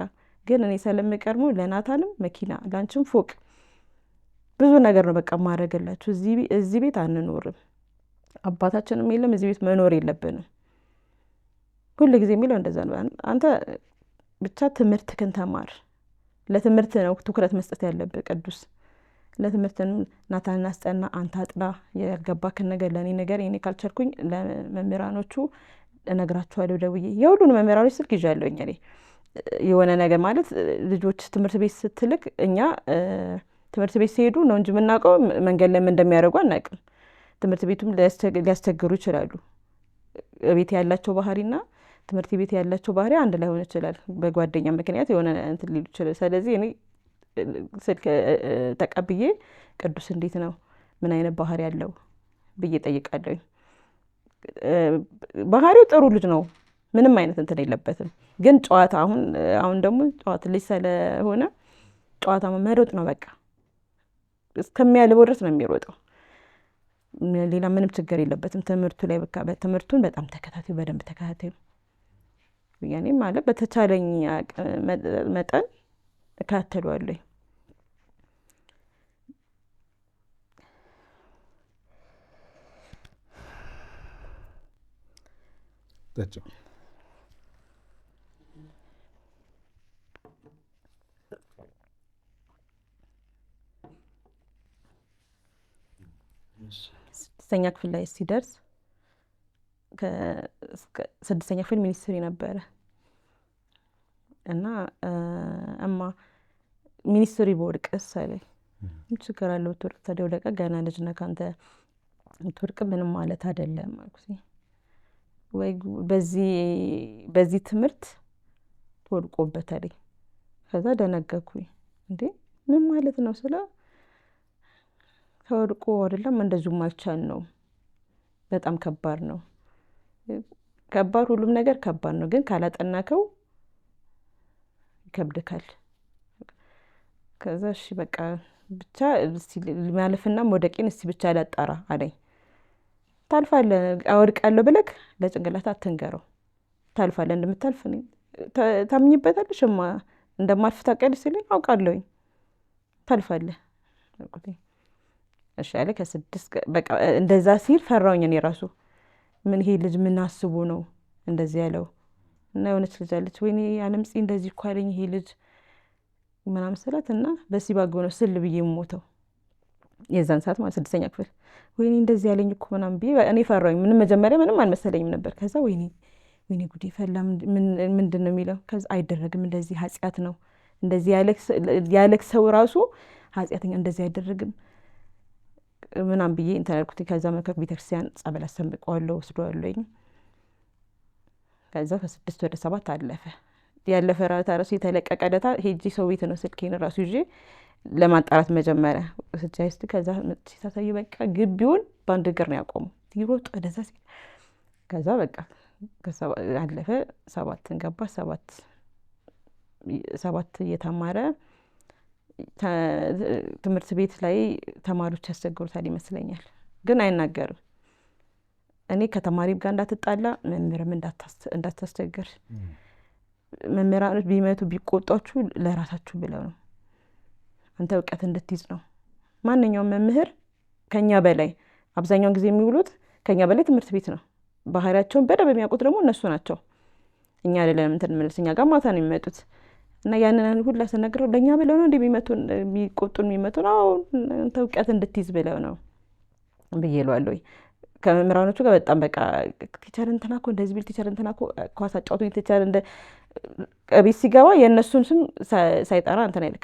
ግን እኔ ስለምቀርመው ለናታንም መኪና ላንቺም ፎቅ ብዙ ነገር ነው በቃ ማድረግላችሁ። እዚህ ቤት አንኖርም፣ አባታችንም የለም፣ እዚህ ቤት መኖር የለብንም። ሁሉ ጊዜ የሚለው እንደዛ ነው። አንተ ብቻ ትምህርትህን ተማር። ለትምህርት ነው ትኩረት መስጠት ያለብህ ቅዱስ። ለትምህርትንም ናታንን አስጠና፣ አንተ አጥና። ያልገባክን ነገር ለእኔ ነገር እኔ ካልቻልኩኝ ለመምህራኖቹ እነግራቸዋለሁ ደውዬ። የሁሉንም መምህራኖች ስልክ ይዣለሁኝ እኔ። የሆነ ነገር ማለት ልጆች ትምህርት ቤት ስትልክ እኛ ትምህርት ቤት ሲሄዱ ነው እንጂ የምናውቀው መንገድ ላይ ምን እንደሚያደርጉ አናውቅም። ትምህርት ቤቱም ሊያስቸግሩ ይችላሉ። ቤት ያላቸው ባህሪና ትምህርት ቤት ያላቸው ባህሪ አንድ ላይ ሆነ ይችላል። በጓደኛ ምክንያት የሆነ እንትን ሊሉ ይችላል። ስለዚህ እኔ ስልክ ተቀብዬ ቅዱስ እንዴት ነው ምን አይነት ባህሪ ያለው ብዬ ጠይቃለሁ። ባህሪው ጥሩ ልጅ ነው፣ ምንም አይነት እንትን የለበትም። ግን ጨዋታ አሁን ደግሞ ጨዋታ ልጅ ስለሆነ ጨዋታ መሮጥ ነው በቃ እስከሚያልበው ድረስ ነው የሚሮጠው። ሌላ ምንም ችግር የለበትም። ትምህርቱ ላይ በቃ በትምህርቱን በጣም ተከታታዩ በደንብ ተከታታዩ ያኔ ማለት በተቻለኝ መጠን እከታተለዋለሁ። ስድስተኛ ክፍል ላይ ሲደርስ ከስድስተኛ ክፍል ሚኒስትሪ ነበረ እና እማ ሚኒስትሪ በወድቅስ አለኝ። ችግር አለው ብትወድቅ ታዲያ ወደቀ ገና ልጅ ነህ አንተ ብትወድቅ ምንም ማለት አይደለም አልኩኝ። ወይ በዚህ ትምህርት ተወድቆበታል። ከዛ ደነገኩኝ። እንዴ ምን ማለት ነው ስለ ተወድቆ አይደለም እንደዚሁም አይቻል ነው። በጣም ከባድ ነው። ከባድ ሁሉም ነገር ከባድ ነው፣ ግን ካላጠናከው ይከብድካል። ከዛ እሺ በቃ ብቻ ማለፍና መውደቄን እስቲ ብቻ ላጣራ አለኝ። ታልፋለህ አወድቃለሁ ብለክ ለጭንቅላት አትንገረው። ታልፋለህ እንደምታልፍ ታምኝበታለሽ እንደማልፍ ታውቂያለሽ ሲለኝ አውቃለሁኝ። ታልፋለህ አልኩኝ። እሺ አለ። ከ6 በቃ እንደዛ ሲል ፈራሁኝ እኔ ራሱ። ምን ይሄ ልጅ ምን አስቦ ነው እንደዚህ ያለው? እና የሆነች ልጅ አለች ወይኔ አለምጽ እንደዚህ እኮ አለኝ ይሄ ልጅ ምናምን ስላት እና በሲባጎ ነው ስል ብዬ የምሞተው የዛን ሰዓት ማለት 6ኛ ክፍል ወይኔ እንደዚህ ያለኝ እኮ ምናምን ብዬ እኔ ፈራሁኝ። ምንም መጀመሪያ ምንም አልመሰለኝም ነበር። ከዛ ወይኔ ጉዴ ፈላ ምንድን ነው የሚለው? ከዛ አይደረግም እንደዚህ ኃጢአት ነው እንደዚህ ያለክ ሰው ራሱ ኃጢአተኛ እንደዚህ አይደረግም ምናምን ብዬ እንትን አልኩት። ከዛ መከክ ቤተክርስቲያን ጸበል አሰምቀዋለሁ ወስደዋለሁኝ። ከዛ ከ6 ወደ 7 አለፈ። ያለፈ ራሱ የተለቀቀ ዳታ ሄጂ ሰው ቤት ነው ስልኬን ራሱ ይዤ ለማጣራት መጀመሪያ ስጃይስት ከዛ ሲታሳዩ በቃ ግቢውን በአንድ እግር ነው ያቆሙ። ይሮጥ ወደዛ ሲል ከዛ በቃ አለፈ። 7ን ገባ። 7 እየተማረ ትምህርት ቤት ላይ ተማሪዎች ያስቸግሩታል ይመስለኛል፣ ግን አይናገርም። እኔ ከተማሪም ጋር እንዳትጣላ መምህርም እንዳታስቸግር፣ መምህራኖች ቢመቱ ቢቆጣችሁ ለራሳችሁ ብለው ነው፣ አንተ እውቀት እንድትይዝ ነው። ማንኛውም መምህር ከኛ በላይ አብዛኛውን ጊዜ የሚውሉት ከኛ በላይ ትምህርት ቤት ነው። ባህሪያቸውን በደንብ የሚያውቁት ደግሞ እነሱ ናቸው። እኛ አይደለም እንትን መልስ እኛ ጋር ማታ ነው የሚመጡት። እና ያንን ሁላ ስነግረው ለእኛ ብለው ነው እንደሚመቱን የሚቆጡን የሚመቱን፣ አዎ አንተ እውቀት እንድትይዝ ብለው ነው ብዬ እለዋለሁ። ከመምህራኖቹ ጋር በጣም በቃ ቲቸር እንትና እኮ እንደዚህ ቢል፣ ቲቸር እንትና እኮ ኳስ አጫውቶኝ፣ ቲቸር እንደ ቤት ሲገባ የእነሱን ስም ሳይጠራ እንትን አይል።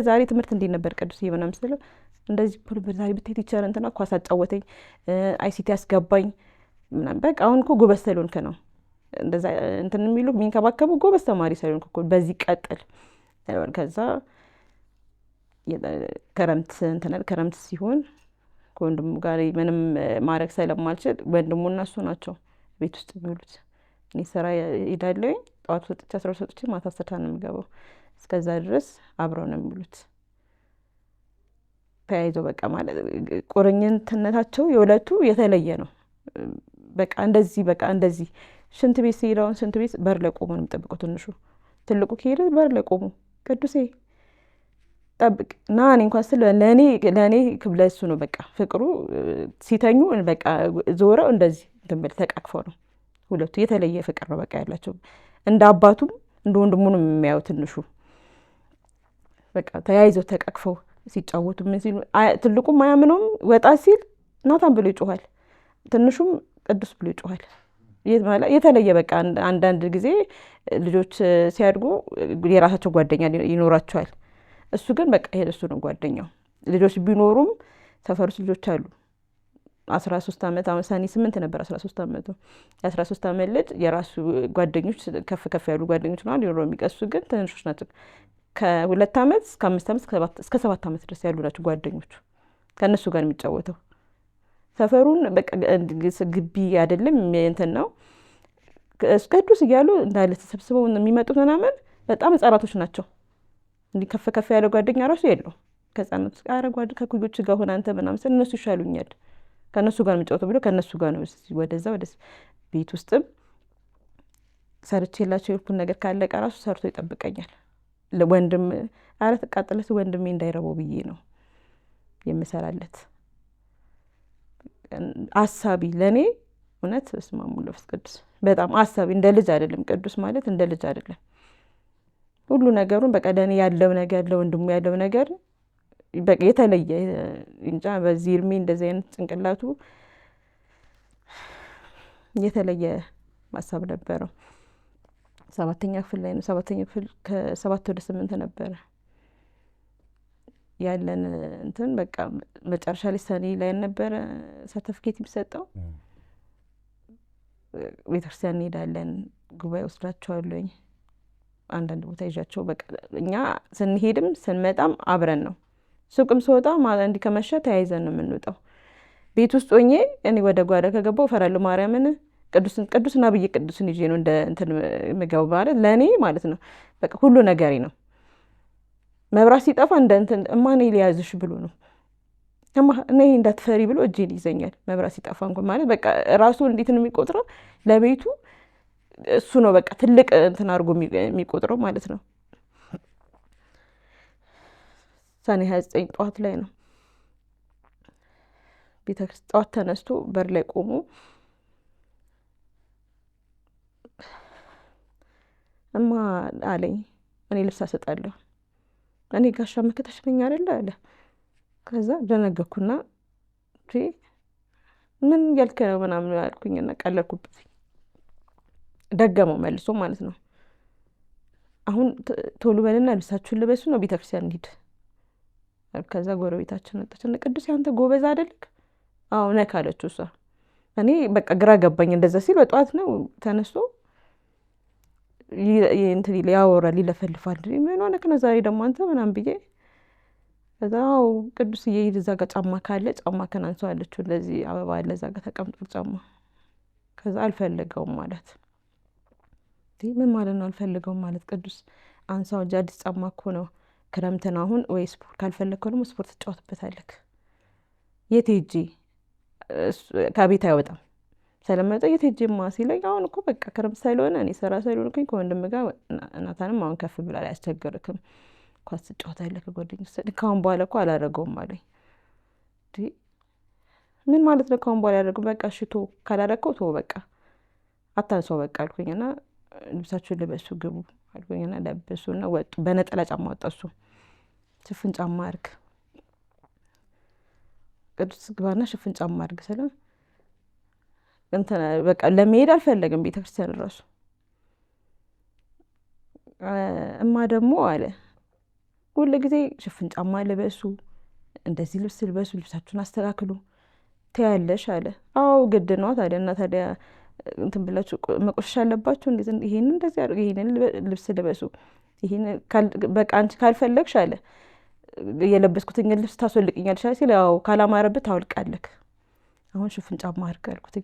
ዛሬ ትምህርት እንዴት ነበር ቅዱስ ምናምን ስለው እንደዚህ ዛሬ ብታይ ቲቸር እንትና ኳስ አጫወተኝ፣ አይሲቲ ያስገባኝ ምናምን። በቃ አሁን እኮ ጎበዝ ስለሆንክ ነው እንደዛ እንትን የሚሉ የሚንከባከቡ፣ ጎበዝ ተማሪ ስለሆንክ እኮ በዚህ ቀጥል። ከዛ ክረምት ሲሆን ከወንድሙ ጋር ምንም ማድረግ ስለማልችል ወንድሙና እሱ ናቸው ቤት ውስጥ የሚውሉት። እኔ ስራ ሄዳለሁኝ፣ ጠዋት ወጥቼ 12 ወጥቼ ማታ 10 ነው የምገባው። እስከዛ ድረስ አብረው ነው የሚውሉት ተያይዞ። በቃ ማለት ቁርኝነታቸው የሁለቱ የተለየ ነው። በቃ እንደዚህ ሽንት ቤት ሲሄዳውን ሽንት ቤት በር ላይ ቆሞ ነው የሚጠብቀው ትንሹ። ትልቁ ከሄደ በር ላይ ቆሞ ቅዱሴ ጠብቅ ና እኔ እንኳን ስለ ለእኔ ክብለሱ ነው በቃ ፍቅሩ። ሲተኙ በቃ ዞረው እንደዚህ ድንብል ተቃቅፈው ነው ሁለቱ። የተለየ ፍቅር ነው በቃ ያላቸው። እንደ አባቱም እንደ ወንድሙንም የሚያየው ትንሹ በቃ ተያይዘው ተቃቅፈው ሲጫወቱ ምን ሲሉ፣ ትልቁም አያምነውም። ወጣ ሲል ናታን ብሎ ይጮኋል፣ ትንሹም ቅዱስ ብሎ ይጮኋል። የተለየ በቃ አንዳንድ ጊዜ ልጆች ሲያድጉ የራሳቸው ጓደኛ ይኖራቸዋል። እሱ ግን በቃ ይሄ እሱ ነው ጓደኛው። ልጆች ቢኖሩም ሰፈር ውስጥ ልጆች አሉ። 13 ዓመት አሁን ሰኔ 8 ነበር 13 ዓመቱ። የ13 ዓመት ልጅ የራሱ ጓደኞች ከፍ ያሉ ጓደኞች ነው ሊኖረው የሚቀሱ፣ ግን ትንሾች ናቸው። ከ2 ዓመት እስከ 5 ዓመት እስከ 7 ዓመት ድረስ ያሉ ናቸው ጓደኞቹ። ከእነሱ ጋር የሚጫወተው ሰፈሩን በቃ ግቢ አይደለም እንትን ነው። ቅዱስ እያሉ እንዳለ ተሰብስበው የሚመጡት ምናምን በጣም ህጻናቶች ናቸው። እንዲህ ከፍ ያለ ጓደኛ ራሱ የለው ከህጻናቶች ጋር ከኩዮች ጋር ሆነ አንተ ምናምን ስል እነሱ ይሻሉኛል ከእነሱ ጋር የሚጫወተው ብሎ ከእነሱ ጋር ነው ወደዛ ቤት ውስጥም ሰርቼላቸው የልኩን ነገር ካለቀ ራሱ ሰርቶ ይጠብቀኛል። ወንድም አረ ተቃጠለት ወንድሜ እንዳይረበው ብዬ ነው የምሰራለት። አሳቢ ለኔ እውነት እስማሙ ለፍስ ቅዱስ በጣም አሳቢ፣ እንደ ልጅ አይደለም። ቅዱስ ማለት እንደ ልጅ አይደለም። ሁሉ ነገሩን በቃ ለኔ ያለው ነገር ለወንድሙ ያለው ነገር በቃ የተለየ እንጃ። በዚህ እድሜ እንደዚህ አይነት ጭንቅላቱ የተለየ ማሳብ ነበረው። 7ኛ ክፍል ላይ ነው። 7ኛ ክፍል ከ7 ወደ 8 ነበረ ያለን እንትን በቃ መጨረሻ ላይ ሰኔ ላይ ነበረ ሰርተፊኬት የሚሰጠው። ቤተክርስቲያን እንሄዳለን፣ ጉባኤ ወስዳቸዋለሁኝ አንዳንድ ቦታ ይዣቸው። በቃ እኛ ስንሄድም ስንመጣም አብረን ነው። ሱቅም ስወጣ እንዲህ ከመሸ ተያይዘን ነው የምንወጣው። ቤት ውስጥ ሆኜ እኔ ወደ ጓዳ ከገባው እፈራለሁ ማርያምን። ቅዱስና ብዬ ቅዱስን ይዤ ነው እንደ እንትን የምገባው ማለት ለእኔ ማለት ነው። በቃ ሁሉ ነገሬ ነው። መብራት ሲጠፋ እንደ እንትን እማኔ ሊያዝሽ ብሎ ነው እኔ እንዳትፈሪ ብሎ እጄን ይዘኛል። መብራት ሲጠፋ እንኳን ማለት በቃ ራሱ እንዴት ነው የሚቆጥረው ለቤቱ እሱ ነው በቃ ትልቅ እንትን አድርጎ የሚቆጥረው ማለት ነው። ሰኔ 29 ጠዋት ላይ ነው ቤተክርስቲያን ጠዋት ተነስቶ በር ላይ ቆሞ እማ አለኝ፣ እኔ ልብስ አሰጣለሁ፣ እኔ ጋሻ መከታሽ ነኝ አይደለ አለ። ከዛ ደነገኩና ምን እያልክ ነው ምናምን አልኩኝና ቀለድኩበት። ደገመው መልሶ ማለት ነው። አሁን ቶሎ በልና ልብሳችሁን ልበሱ ነው ቤተክርስቲያን እንሂድ። ከዛ ጎረቤታችን ወጣችና ቅዱስ ያንተ ጎበዝ አይደልክ? አዎ ነክ አለችው እሷ። እኔ በቃ ግራ ገባኝ። እንደዛ ሲል በጠዋት ነው ተነስቶ እንትን ያወራል ይለፈልፋል። ምን ሆነክ ነው ዛሬ ደግሞ አንተ ምናምን ብዬ ከዛው ቅዱስ እየሄድ እዛ ጋር ጫማ ካለ ጫማ ከናንሰው አለችው። እንደዚህ አበባ አለ እዛ ጋር ተቀምጦ ጫማ። ከዛ አልፈለገውም ማለት ምን ማለት ነው አልፈልገውም ማለት? ቅዱስ አንሳው እንጂ አዲስ ጫማ እኮ ነው። ክረምት ነው አሁን። ወይ ስፖርት ካልፈለግከው ደግሞ ስፖርት ትጫወትበታለህ። የት ሄጄ ከቤት አይወጣም ስለመጣ የት ሄጄማ ሲለኝ፣ አሁን እኮ በቃ ክረምት ሳይሆን እኔ ስራ ሳይሆንኩኝ ከወንድም ጋር እናታንም አሁን ከፍ ብላ አያስቸግርክም፣ ኳስ ትጫወታለህ ከጓደኞች ከአሁን በኋላ እኮ አላደረገውም አለኝ። ምን ማለት ነው ከአሁን በኋላ ያደረገው? በቃ ሽቶ ካላደረግከው ቶ በቃ አታንሰው በቃ አልኩኝና ልብሳችሁን ልበሱ ግቡ አልኩኝና ለበሱና ወጡ። በነጠላ ጫማ ወጣ እሱ። ሽፍን ጫማ አድርግ ቅዱስ ግባና ሽፍን ጫማ አድርግ ስለ እንትን በቃ ለመሄድ አልፈለግም ቤተክርስቲያን እራሱ። እማ ደግሞ አለ ሁሉ ጊዜ ሽፍን ጫማ ልበሱ፣ እንደዚህ ልብስ ልበሱ፣ ልብሳችሁን አስተካክሉ ትያለሽ አለ። አዎ ግድ ነው ታዲያ። እና ታዲያ እንትን ብላችሁ መቆሸሽ አለባችሁ? ይሄን እንደዚህ አድርጉ፣ ይሄንን ልብስ ልበሱ፣ ይሄን በቃ አንቺ ካልፈለግሽ አለ የለበስኩትን ልብስ ታስወልቅኛለሽ ሲል፣ ያው ካላማረብህ ታውልቃለህ፣ አሁን ሽፍን ጫማ አድርግ አልኩት።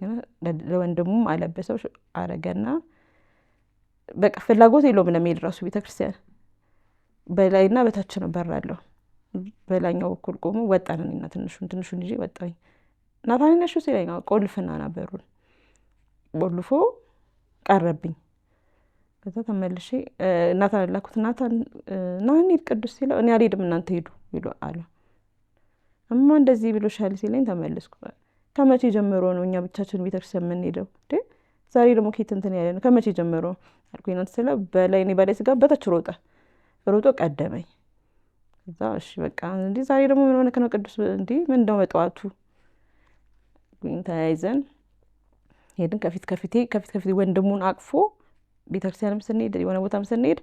ለወንድሙም አለበሰው አረገና በቃ ፍላጎት የለውም ለመሄድ ራሱ ቤተክርስቲያን። በላይና በታች ነው በር አለው። በላይኛው በኩል ቆሞ ወጣን። እኔና ትንሹን ይዤ ወጣኝ። ናታን ነሽ ሲለኝ ቆልፍና ነበሩን ቆልፎ ቀረብኝ። ከዛ ተመልሼ ናታን ላኩት። ናታን ና እንሂድ ቅዱስ ሲለው እኔ አልሄድም እናንተ ሄዱ ይሉ አለ። እማ እንደዚህ ብሎሻል ሲለኝ ተመለስኩ። ከመቼ ጀምሮ ነው እኛ ብቻችን ቤተክርስቲያን የምንሄደው? ዛሬ ደግሞ ኬት እንትን ያለ ነው ከመቼ ጀምሮ አልኩኝ። ናት ስለ በላይ እኔ በላይ ስጋ በታች ሮጦ ቀደመኝ። ከዛ እሺ በቃ እንዲህ ዛሬ ደግሞ ምን ሆነክ ነው ቅዱስ? እንዲህ ምን እንደው በጠዋቱ ተያይዘን ሄድን። ከፊት ከፊቴ ወንድሙን አቅፎ ቤተክርስቲያንም ስንሄድ የሆነ ቦታም ስንሄድ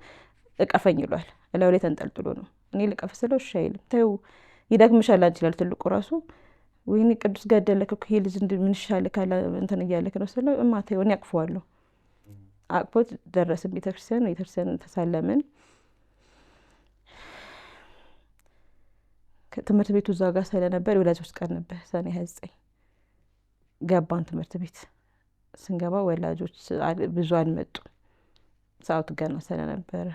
እቀፈኝ ይሏል። እላዩ ላይ ተንጠልጥሎ ነው። እኔ ልቀፍ ስለው እሺ አይልም። ተይው ይደክምሻል አንቺ ይላል ትልቁ ራሱ። ወይኔ ቅዱስ ገደለክ እኮ ይሄ ልጅ ምን ይሻልክ አለ እንትን እያለክ ነው ስለው፣ እማ ተይው እኔ አቅፈዋለሁ። አቅፎት ደረስን ቤተክርስቲያን ተሳለምን። ትምህርት ቤቱ እዛ ጋር ስለነበር የወላጆች ቀን ነበር ሰኔ 29 ገባን ትምህርት ቤት። ስንገባ ወላጆች ብዙ አልመጡ፣ ሰዓቱ ገና ስለነበረ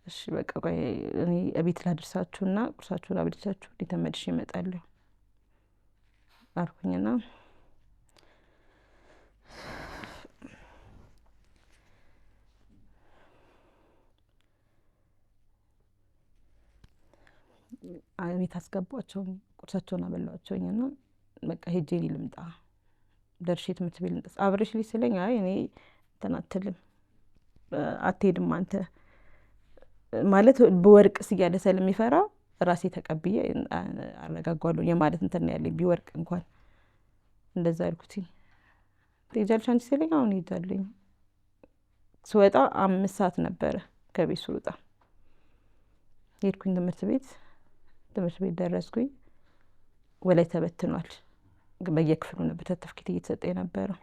እሺ በቃ ቆይ እኔ እቤት ላድርሳችሁና ቁርሳችሁን አብልቻችሁ ተመልሼ እመጣለሁ አልኩኝና ቤት አስገቧቸው፣ ቁርሳቸውን አበላቸውኝና በቃ ሄጄ ልምጣ ደርሼ ትምህርት ቤት ልምጣ አብረሽ ልጅ ስለኝ፣ አይ እኔ እንትን አትልም አትሄድም አንተ ማለት በወርቅ እያለ ስለሚፈራ ራሴ ተቀብዬ አረጋጓለሁ የማለት እንትን ያለኝ ቢወርቅ እንኳን እንደዛ አልኩት። ትሄጃለሽ አንቺ ሲለኝ አሁን ሄጃለኝ። ስወጣ 5 ሰዓት ነበረ ከቤት ስወጣ። ሄድኩኝ ትምህርት ቤት ደረስኩኝ። ወላይ ተበትኗል። በየክፍሉ ነበር ሰርተፍኬት እየተሰጠ የነበረው።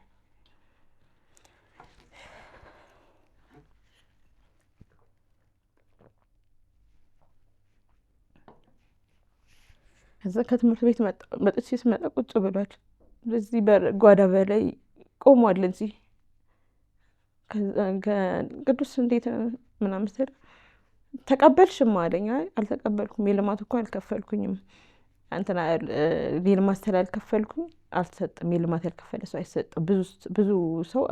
ከዛ ከትምህርት ቤት መጥቼ ስመጣ ቁጭ ብሏል። በዚህ ጓዳ በላይ ቆሟል። እዚህ ቅዱስ እንዴት ምናምን ስል ተቀበልሽማ አለኝ። አልተቀበልኩም፣ የልማት እኮ አልከፈልኩኝም። እንትና የልማት ስላልከፈልኩኝ አልተሰጥም። የልማት ያልከፈለ ሰው አይሰጥም። ብዙ ሰው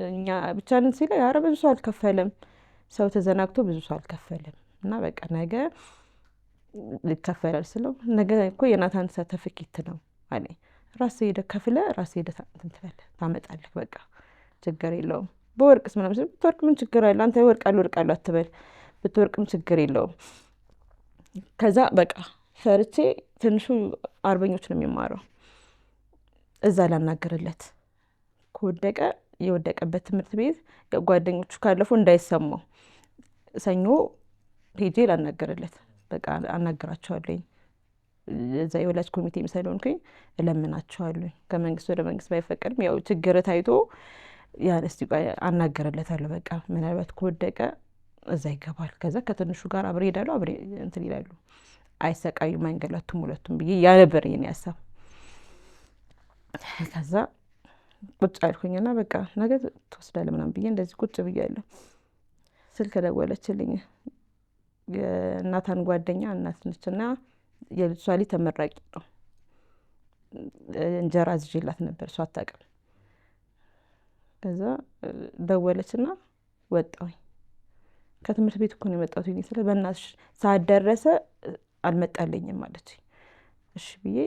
እኛ ብቻ ነን ሲለኝ፣ ኧረ ብዙ ሰው አልከፈለም፣ ሰው ተዘናግቶ ብዙ ሰው አልከፈለም። እና በቃ ነገ ይከፈላል ስለው፣ ነገ እኮ የናታን ሰርተፍኬት ነው አለኝ። ራስህ ሄደህ ከፍለህ ራስህ ሄደህ ታመጣለህ፣ በቃ ችግር የለውም። በወርቅስ ምናምን ስል ብትወርቅ ምን ችግር አለ? አንተ ወርቃለሁ አትበል፣ ብትወርቅም ችግር የለውም። ከዛ በቃ ፈርቼ ትንሹ አርበኞች ነው የሚማረው፣ እዛ ላናገርለት ከወደቀ የወደቀበት ትምህርት ቤት ጓደኞቹ ካለፉ እንዳይሰማው ሰኞ ሄጄ ላናገርለት፣ በቃ አናገራቸዋለኝ። እዛ የወላጅ ኮሚቴ ስለሆንኩኝ እለምናቸዋለኝ። ከመንግስት ወደ መንግስት ባይፈቀድም ያው ችግር ታይቶ ያን እስቲ አናገርለታለሁ። በቃ ምናልባት ከወደቀ እዛ ይገባል። ከዛ ከትንሹ ጋር አብሬ ሄዳለሁ፣ አብሬ እንትን ይላሉ። አይሰቃዩም፣ አይንገላቱም ሁለቱም ብዬ ያነበር የኔ ሀሳብ። ከዛ ቁጭ አልኩኝና በቃ ነገ ትወስዳለህ ምናምን ብዬ እንደዚህ ቁጭ ብያለሁ። ስልክ ደወለችልኝ። የናታን ጓደኛ እናት ነች እና የልጇ ልጅ ተመራቂ ነው። እንጀራ አዝዤላት ነበር፣ እሷ አታውቅም። ከዛ ደወለችና ወጣሁኝ። ከትምህርት ቤት እኮ ነው የመጣሁት ስለ በእናትሽ ሰዓት ደረሰ አልመጣልኝም አለች። እሺ ብዬ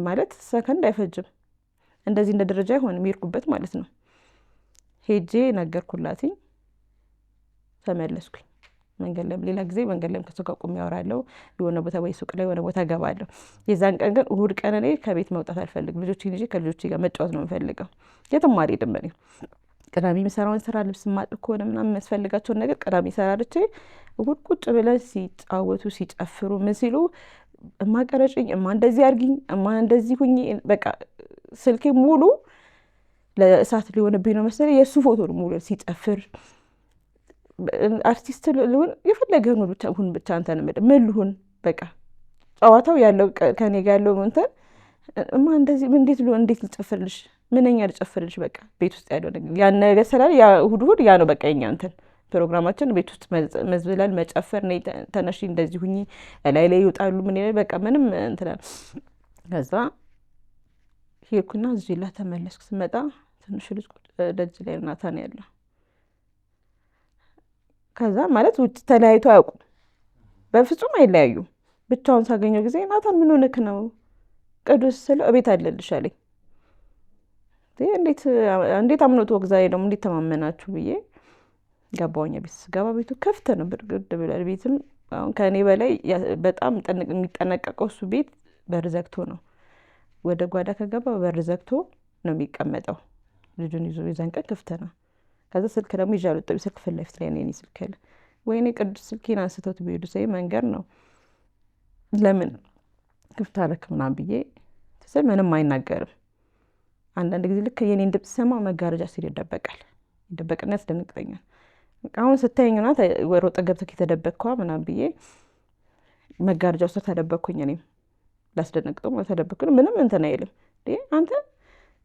ማለት ሰከንድ አይፈጅም እንደዚህ እንደ ደረጃ አይሆንም የሄድኩበት ማለት ነው። ሄጄ ነገርኩላትኝ፣ ተመለስኩኝ። መንገድ ላይ ሌላ ጊዜ መንገድ ላይም ከሰው ጋር ቆሜ አወራለሁ። የሆነ ቦታ ወይ ሱቅ ላይ የሆነ ቦታ እገባለሁ። የዛን ቀን ግን እሑድ ቀን እኔ ከቤት መውጣት አልፈልግም። ልጆቼን ይዤ ከልጆቼ ጋር መጫወት ነው የምፈልገው። የትም አልሄድም እኔ። ቅዳሜ የምሰራውን ስራ ልብስ ማጥብ ከሆነ ምናምን የሚያስፈልጋቸውን ነገር ቅዳሜ ሰራርቼ እሑድ ቁጭ ብለን ሲጫወቱ ሲጨፍሩ ምን ሲሉ እማ ቀረጭኝ፣ እማ እንደዚህ አድርጊኝ፣ እማ እንደዚህ ሁኚ። በቃ ስልኬ ሙሉ ለእሳት ሊሆንብኝ ነው መሰለኝ። የእሱ ፎቶ ነው ሙሉ ሲጨፍር። አርቲስት ልሁን የፈለገ ሁን ብቻ ሁን ብቻ አንተን ምን ልሁን በቃ ጨዋታው ያለው ከኔ ጋር ያለው እንትን እማ እንደዚህ እንዴት ልሁን እንዴት ልጨፍርልሽ ምንኛ ልጨፍርልሽ በቃ ቤት ውስጥ ያለው ነገር ያን ነገር ስላለ ያ እሑድ ያ ነው በቃ የኛ እንትን ፕሮግራማችን ቤት ውስጥ መዝለል መጨፈር ነው። ተነሺ እንደዚህ ሁኚ ላይ ይወጣሉ ምን ይላል በቃ ምንም እንትን። ከዛ ሄድኩና እዚህ ላይ ተመለስኩ። ስመጣ ትንሽ ልጅ ደጅ ላይ ናታን ያለው። ከዛ ማለት ውጭ ተለያይቶ አያውቁም፣ በፍጹም አይለያዩም። ብቻውን ሳገኘው ጊዜ ናታን ምን ሆነክ ነው? ቅዱስ ስለው እቤት አለልሽ አለኝ። እንዴት አምኖት ወግዛ ደግሞ እንዴት ተማመናችሁ ብዬ ገባሁኝ። ቤት ስገባ ቤቱ ክፍት ነው፣ ብርግድ ብሏል። ቤትም አሁን ከእኔ በላይ በጣም የሚጠነቀቀው እሱ ቤት በር ዘግቶ ነው። ወደ ጓዳ ከገባ በር ዘግቶ ነው የሚቀመጠው። ልጁን ይዞ የዛን ቀን ክፍት ነው። ከዛ ስልክ ደግሞ ይዤ አልወጣሁም። ስልክ ፊት ለፊት ላይ ነው የእኔ ስልክ ያለ። ወይኔ ቅዱስ ስልኬን አንስተውት ቢሄዱ ሰይ መንገር ነው ለምን ክፍት አደረክ ምናምን ብዬ ስል ምንም አይናገርም። አንዳንድ ጊዜ ልክ የኔን ድምፅ ሲሰማ መጋረጃ ስር ይደበቃል። ይደበቅና ያስደነግጠኛል። አሁን ስታየኝ ናት ሮጠ ገብተህ የተደበቅኳ ምናምን ብዬ መጋረጃ ውስጥ ተደበቅኩኝ። እኔም ላስደነግጠው ተደበቅኩ። ምንም እንትን አይልም። አንተ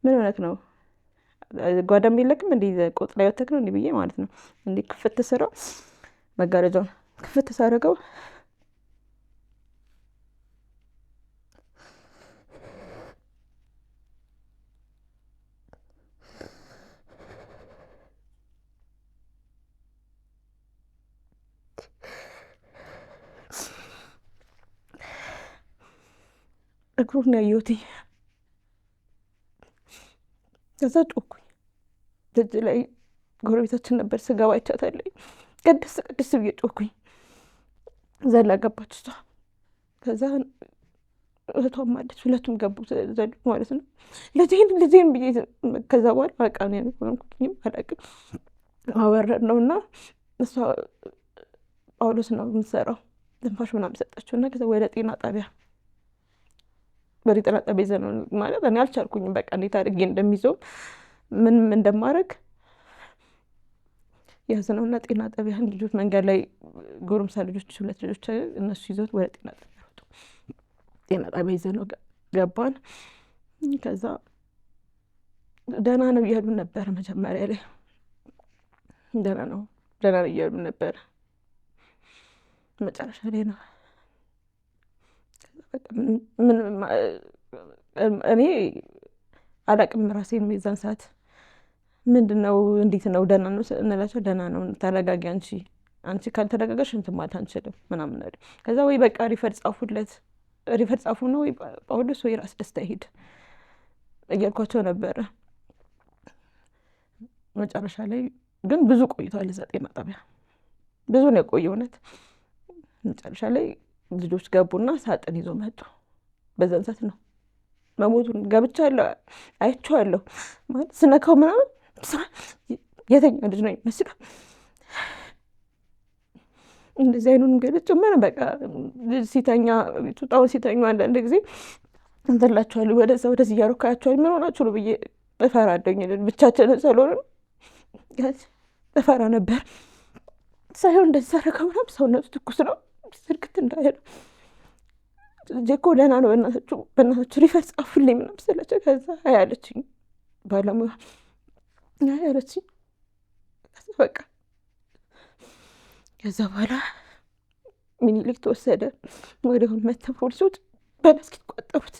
ምን ሆነክ ነው? ጓዳም የለክም እንዲህ ቆጥ ላይ ወተክ ነው እንዲህ ብዬ ማለት ነው። እንዲህ ክፍት ስራው መጋረጃውን ክፍት ሳደርገው እግሩን ያየሁት። ከዛ ጮኩኝ። ደጅ ላይ ጎረቤታችን ነበር፣ ስገባ አይቻታለሁ። ቅድስ ቅድስ ብዬ ጮኩኝ። ዘላ ገባች እሷ። ከዛ እህቷም አለች፣ ሁለቱም ገቡ ዘሉ ማለት ነው። ልጄን ብዬ ከዛ በኋላ በቃ ነው ሆንኩኝም አላውቅም። አወረድ ነው እና እሷ ጳውሎስ ነው የምትሰራው፣ ትንፋሽ ምናምን ሰጣችሁ እና ከዛ ወደ ጤና ጣቢያ ጤና ጣቢያ ይዘነው ማለት እኔ አልቻልኩኝም። በቃ እንዴት አድርጌ እንደሚይዘው ምንም እንደማደርግ ያዝነውና ጤና ጣቢያ ልጆች መንገድ ላይ ጎረምሳ ልጆች ሁለት ልጆች እነሱ ይዘውት ወደ ጤና ጣቢያ ወጡ። ጤና ጣቢያ ይዘነው ገባን። ከዛ ደህና ነው እያሉ ነበር መጀመሪያ ላይ ደህና ነው እያሉ ነበር። መጨረሻ ላይ ነው እኔ አላቅም ራሴን የዛን ሰዓት ምንድን ነው እንዴት ነው ደህና ነው እንላቸው። ደህና ነው ተረጋጊ፣ አንቺ ካልተረጋጋሽ እንትን ማለት አንችልም ምናምን አለ። ከዛ ወይ በቃ ሪፈር ጻፉ ነው ወይ ጳውሎስ ወይ ራስ ደስታ ይሄድ እያልኳቸው ነበረ። መጨረሻ ላይ ግን ብዙ ቆይቷል እዛ ጤና ጣቢያ ብዙ ነው የቆየ እውነት። መጨረሻ ላይ ልጆች ገቡና ሳጥን ይዞ መጡ። በዛን ሰዓት ነው መሞቱን ገብቻለሁ፣ አይቼዋለሁ ማለት ስነካው ምናምን የተኛ ልጅ ነው የሚመስለው። እንደዚህ አይኑን ገለጭ ምን በቃ ሲተኛ ጡጣውን ሲተኙ አንዳንድ ጊዜ እንትላቸዋለሁ ወደዛ ወደዚህ እያሮካያቸዋል። ምን ሆናችሁ ነው ብዬ እፈራለሁኝ። ብቻችንን ስለሆነ እፈራ ነበር። ሳይሆን እንደዚህ ሳረጋ ምናምን ሰውነቱ ትኩስ ነው፣ ስርክት እንዳለ ልጄ እኮ ደህና ነው፣ በእናታችሁ ሪፈር ጻፉልኝ ምናምን ስላቸው ከዛ አያለችኝ ባለሙያ አያለችኝ። በቃ ከዛ በኋላ ሚኒሊክ ተወሰደ። ወዲያውኑ መታ ፖሊሶች በመስኪት ቆጠሩት።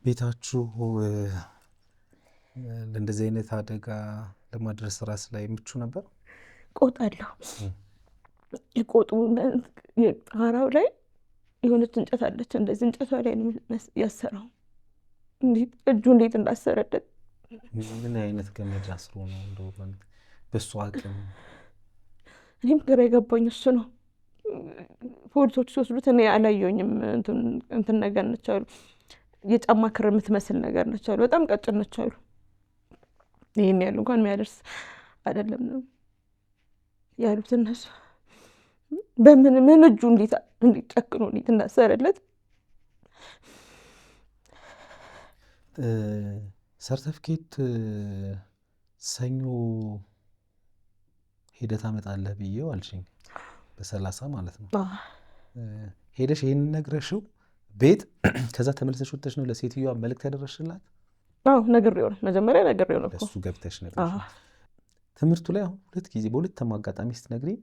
ቤታችሁ ለእንደዚህ አይነት አደጋ ለማድረስ ራስ ላይ ምቹ ነበር? ቆጥ አለው። የቆጡ ጣራው ላይ የሆነች እንጨት አለች። እንደዚህ እንጨቷ ላይ ነው ያሰራው። እጁ እንዴት እንዳሰረለት ምን አይነት ገመድ አስሮ ነው እንደው በሱ አቅም? እኔም ግራ የገባኝ እሱ ነው። ፖሊሶች ሲወስዱት እኔ አላየሁኝም። እንትን ነገር ነች አሉ፣ የጫማ ክር የምትመስል ነገር ነች አሉ። በጣም ቀጭን ነች አሉ። ይህን ያሉ እንኳን የሚያደርስ አይደለም ነው ያሉት እነሱ። ምን እጁ እንዴት ጨክኖ እንዴት እንዳሰረለት። ሰርተፍኬት ሰኞ ሄደህ ታመጣለህ ብዬው አልሽኝ፣ በ30 ማለት ነው። ሄደሽ ይህንን ነግረሽው ቤት ከዛ ተመልሰሽ ወጥተሽ ነው ለሴትዮዋ መልእክት ያደረሽላት? አዎ ነግሬው ነው፣ መጀመሪያ ነግሬው ነው። እሱ ገብተሽ ነግረሽ ትምህርቱ ላይ አሁን 2 ጊዜ በሁለቱም አጋጣሚ ስትነግሪኝ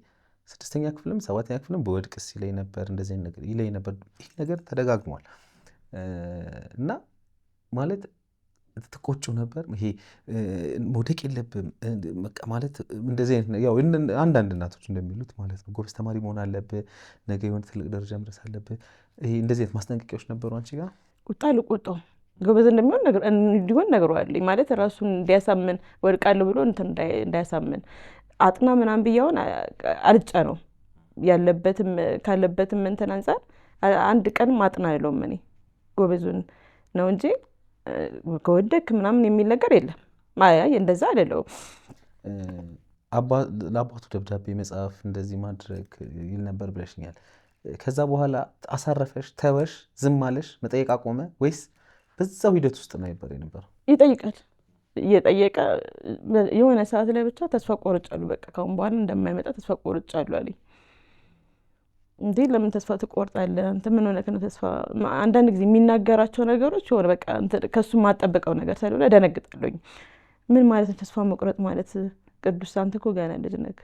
6ኛ ክፍልም 7ኛ ክፍልም በወድቅስ ይለኝ ነበር፣ እንደዚህ ነገር ይለኝ ነበር። ይህ ነገር ተደጋግሟል እና ማለት ትቆጩ ነበር። ይሄ መውደቅ የለብም ማለት እንደዚህ አይነት ያው አንዳንድ እናቶች እንደሚሉት ማለት ነው፣ ጎበዝ ተማሪ መሆን አለብህ፣ ነገ የሆነ ትልቅ ደረጃ መድረስ አለብህ። ይሄ እንደዚህ አይነት ማስጠንቀቂያዎች ነበሩ አንቺ ጋር? ቁጣ አልቆጣም፣ ጎበዝ እንደሚሆን እንዲሆን ነግረዋለኝ። ማለት ራሱን እንዲያሳምን ወድቃለሁ ብሎ እንዳያሳምን አጥና ምናምን ብያውን አልጫ ነው ያለበትም ካለበትም እንትን አንጻር አንድ ቀንም አጥና አይለውም። እኔ ጎበዙን ነው እንጂ ከወደክ ምናምን የሚል ነገር የለም። ማያይ እንደዛ አይደለውም። ለአባቱ ደብዳቤ መጽሐፍ እንደዚህ ማድረግ ይል ነበር ብለሽኛል። ከዛ በኋላ አሳረፈሽ፣ ተወሽ፣ ዝም አለሽ? መጠየቅ አቆመ ወይስ በዛው ሂደት ውስጥ ነው ነበር የነበረው? ይጠይቃል። እየጠየቀ የሆነ ሰዓት ላይ ብቻ ተስፋ ቆርጫለሁ፣ በቃ ካሁን በኋላ እንደማይመጣ ተስፋ ቆርጫለሁ አለኝ። እንዴ ለምን ተስፋ ትቆርጣለህ? አንተ ምን ሆነህ ነው ተስፋ? አንዳንድ ጊዜ የሚናገራቸው ነገሮች የሆነ በቃ ከሱ የማጠብቀው ነገር ስለሆነ ደነግጣለሁኝ። ምን ማለት ነው ተስፋ መቁረጥ ማለት? ቅዱስ አንተ እኮ ገና ልጅ ነህ፣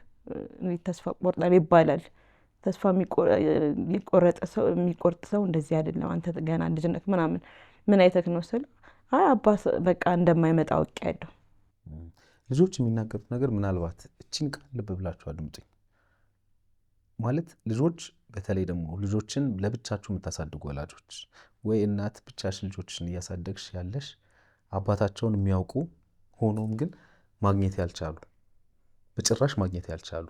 እንዴት ተስፋ ቆርጣለህ ይባላል? ተስፋ የሚቆርጥ ሰው እንደዚህ አይደለም፣ አንተ ገና ልጅ ነህ ምናምን። ምን አይተህ ነው ስል አይ አባስ በቃ እንደማይመጣ አውቄያለሁ። ልጆች የሚናገሩት ነገር ምናልባት እቺን ቃል ልብ ብላችሁ አድምጡኝ። ማለት ልጆች በተለይ ደግሞ ልጆችን ለብቻችሁ የምታሳድጉ ወላጆች ወይ እናት ብቻሽ ልጆችን እያሳደግሽ ያለሽ አባታቸውን የሚያውቁ ሆኖም ግን ማግኘት ያልቻሉ በጭራሽ ማግኘት ያልቻሉ